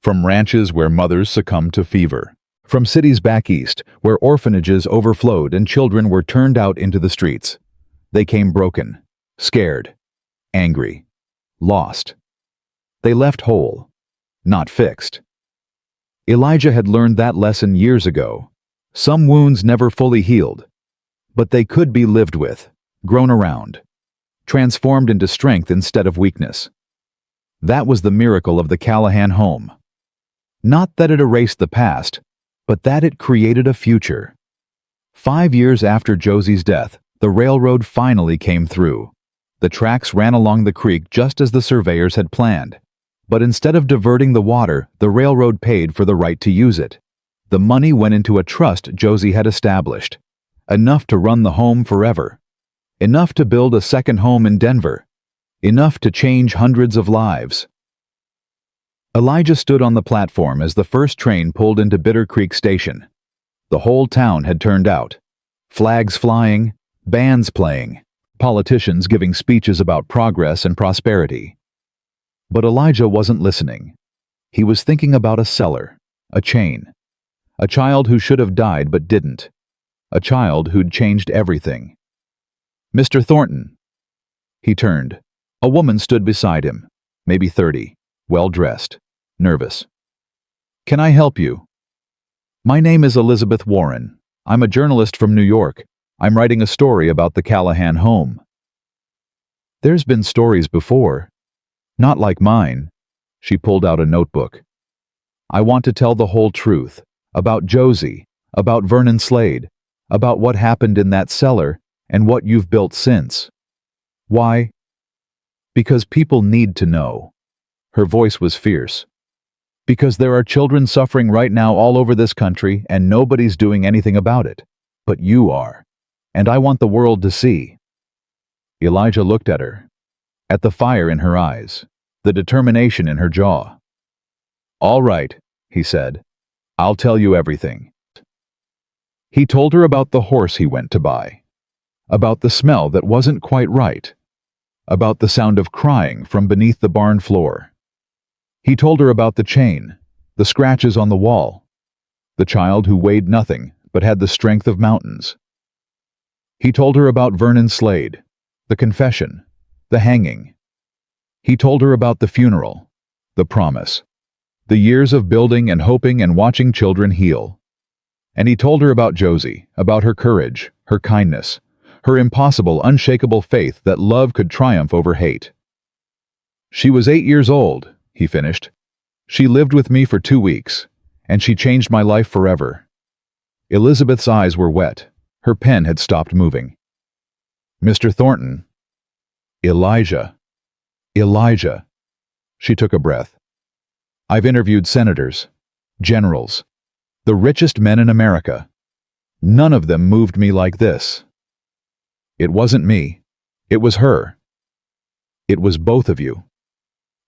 From ranches where mothers succumbed to fever. From cities back east where orphanages overflowed and children were turned out into the streets. They came broken, scared, angry. lost. They left whole, not fixed. Elijah had learned that lesson years ago. Some wounds never fully healed, but they could be lived with, grown around, transformed into strength instead of weakness. That was the miracle of the Callahan home. Not that it erased the past, but that it created a future. 5 years after Josie's death, the railroad finally came through. The tracks ran along the creek just as the surveyors had planned. But instead of diverting the water, the railroad paid for the right to use it. The money went into a trust Josie had established. Enough to run the home forever. Enough to build a second home in Denver. Enough to change hundreds of lives. Elijah stood on the platform as the first train pulled into Bitter Creek Station. The whole town had turned out. Flags flying, bands playing, politicians giving speeches about progress and prosperity. But Elijah wasn't listening. He was thinking about a cellar, a chain. A child who should have died but didn't. A child who'd changed everything. "Mr. Thornton." He turned. A woman stood beside him, maybe 30, well-dressed, nervous. "Can I help you?" "My name is Elizabeth Warren. I'm a journalist from New York. I'm writing a story about the Callahan home." "There's been stories before. Not like mine." She pulled out a notebook. "I want to tell the whole truth, about Josie, about Vernon Slade, about what happened in that cellar and what you've built since." "Why?" "Because people need to know." Her voice was fierce. "Because there are children suffering right now all over this country and nobody's doing anything about it. But you are. And I want the world to see." Elijah looked at her. At the fire in her eyes, the determination in her jaw. "All right," he said. "I'll tell you everything." He told her about the horse he went to buy, about the smell that wasn't quite right, about the sound of crying from beneath the barn floor. He told her about the chain, the scratches on the wall, the child who weighed nothing but had the strength of mountains. He told her about Vernon Slade, the confession, the hanging. He told her about the funeral, the promise, the years of building and hoping and watching children heal. And he told her about Josie, about her courage, her kindness, her impossible, unshakable faith that love could triumph over hate. "She was 8 years old," he finished. "She lived with me for 2 weeks, and she changed my life forever." Elizabeth's eyes were wet. Her pen had stopped moving. "Mr. Thornton." "Elijah. Elijah." She took a breath. "I've interviewed senators, generals, the richest men in America. None of them moved me like this. It wasn't me. It was her. It was both of you."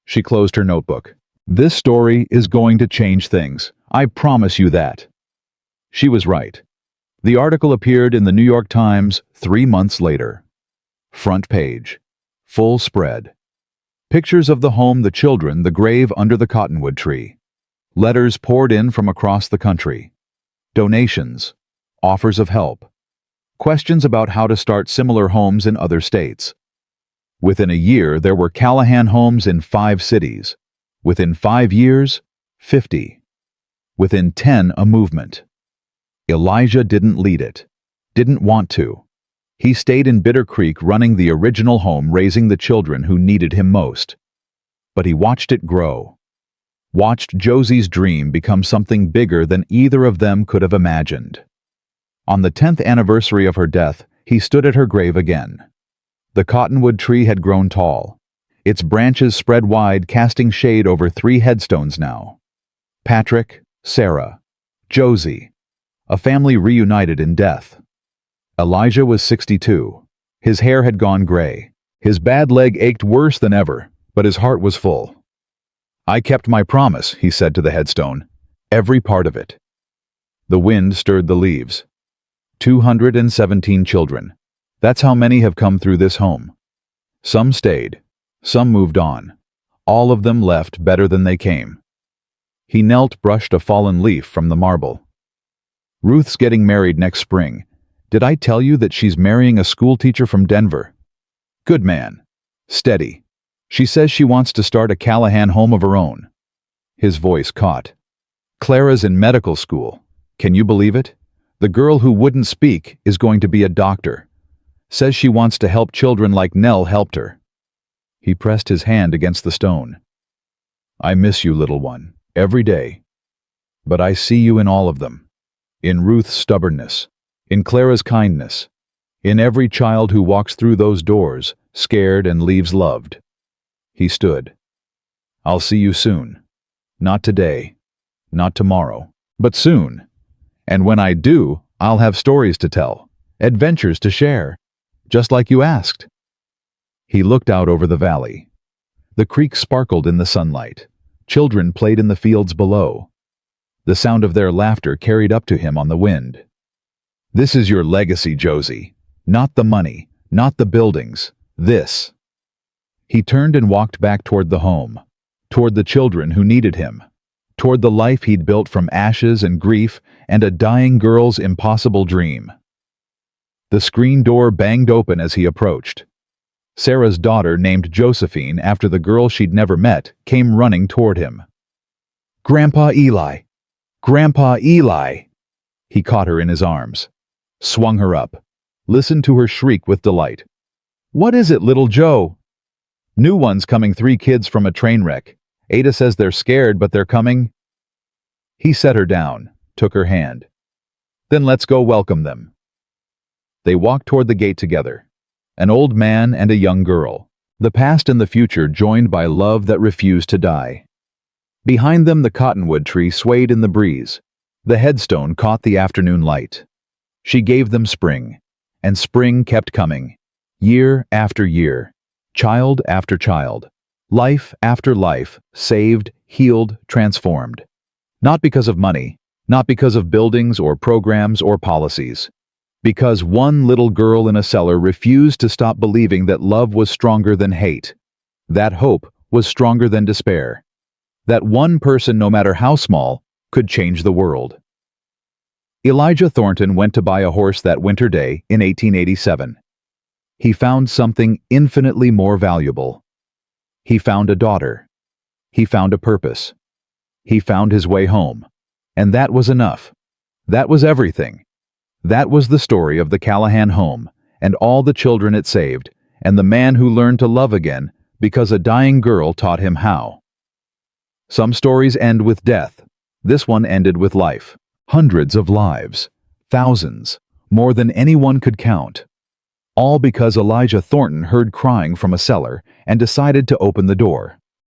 She closed her notebook. "This story is going to change things. I promise you that." She was right. The article appeared in the New York Times 3 months later. Front page. Full spread. Pictures of the home, the children, the grave under the cottonwood tree. Letters poured in from across the country. Donations. Offers of help. Questions about how to start similar homes in other states. Within a year, there were Callahan homes in 5 cities. Within 5 years, 50. Within 10, a movement. Elijah didn't lead it. Didn't want to. He stayed in Bitter Creek running the original home, raising the children who needed him most. But he watched it grow. Watched Josie's dream become something bigger than either of them could have imagined. On the 10th anniversary of her death, he stood at her grave again. The cottonwood tree had grown tall. Its branches spread wide, casting shade over 3 headstones now. Patrick, Sarah, Josie, a family reunited in death. Elijah was 62. His hair had gone gray. His bad leg ached worse than ever, but his heart was full. "I kept my promise," he said to the headstone. "Every part of it." The wind stirred the leaves. 217 children. That's how many have come through this home. Some stayed. Some moved on. All of them left better than they came. He knelt, brushed a fallen leaf from the marble. "Ruth's getting married next spring. Did I tell you that she's marrying a schoolteacher from Denver? Good man. Steady. She says she wants to start a Callahan home of her own. His voice caught. Clara's in medical school. Can you believe it? The girl who wouldn't speak is going to be a doctor. Says she wants to help children like Nell helped her. He pressed his hand against the stone. I miss you, little one, every day. But I see you in all of them. In Ruth's stubbornness, in Clara's kindness, in every child who walks through those doors, scared and leaves loved. He stood. I'll see you soon. Not today, not tomorrow, but soon. And when I do, I'll have stories to tell, adventures to share, just like you asked. He looked out over the valley. The creek sparkled in the sunlight. Children played in the fields below. The sound of their laughter carried up to him on the wind. This is your legacy, Josie. Not the money, not the buildings. This. He turned and walked back toward the home, toward the children who needed him, toward the life he'd built from ashes and grief and a dying girl's impossible dream. The screen door banged open as he approached. Sarah's daughter, named Josephine after the girl she'd never met, came running toward him. Grandpa Eli! Grandpa Eli! He caught her in his arms, swung her up, listened to her shriek with delight. What is it, little Joe? New ones coming, 3 kids from a train wreck. Ada says they're scared, but they're coming. He set her down, took her hand. Then let's go welcome them. They walked toward the gate together. An old man and a young girl, the past and the future joined by love that refused to die. Behind them the cottonwood tree swayed in the breeze. The headstone caught the afternoon light. She gave them spring, and spring kept coming, year after year, child after child, life after life, saved, healed, transformed. Not because of money, not because of buildings or programs or policies. Because one little girl in a cellar refused to stop believing that love was stronger than hate. That hope was stronger than despair. That one person, no matter how small, could change the world. Elijah Thornton went to buy a horse that winter day in 1887. He found something infinitely more valuable. He found a daughter. He found a purpose. He found his way home. And that was enough. That was everything. That was the story of the Callahan home, and all the children it saved, and the man who learned to love again because a dying girl taught him how. Some stories end with death. This one ended with life. Hundreds of lives. Thousands. More than anyone could count. All because Elijah Thornton heard crying from a cellar and decided to open the door.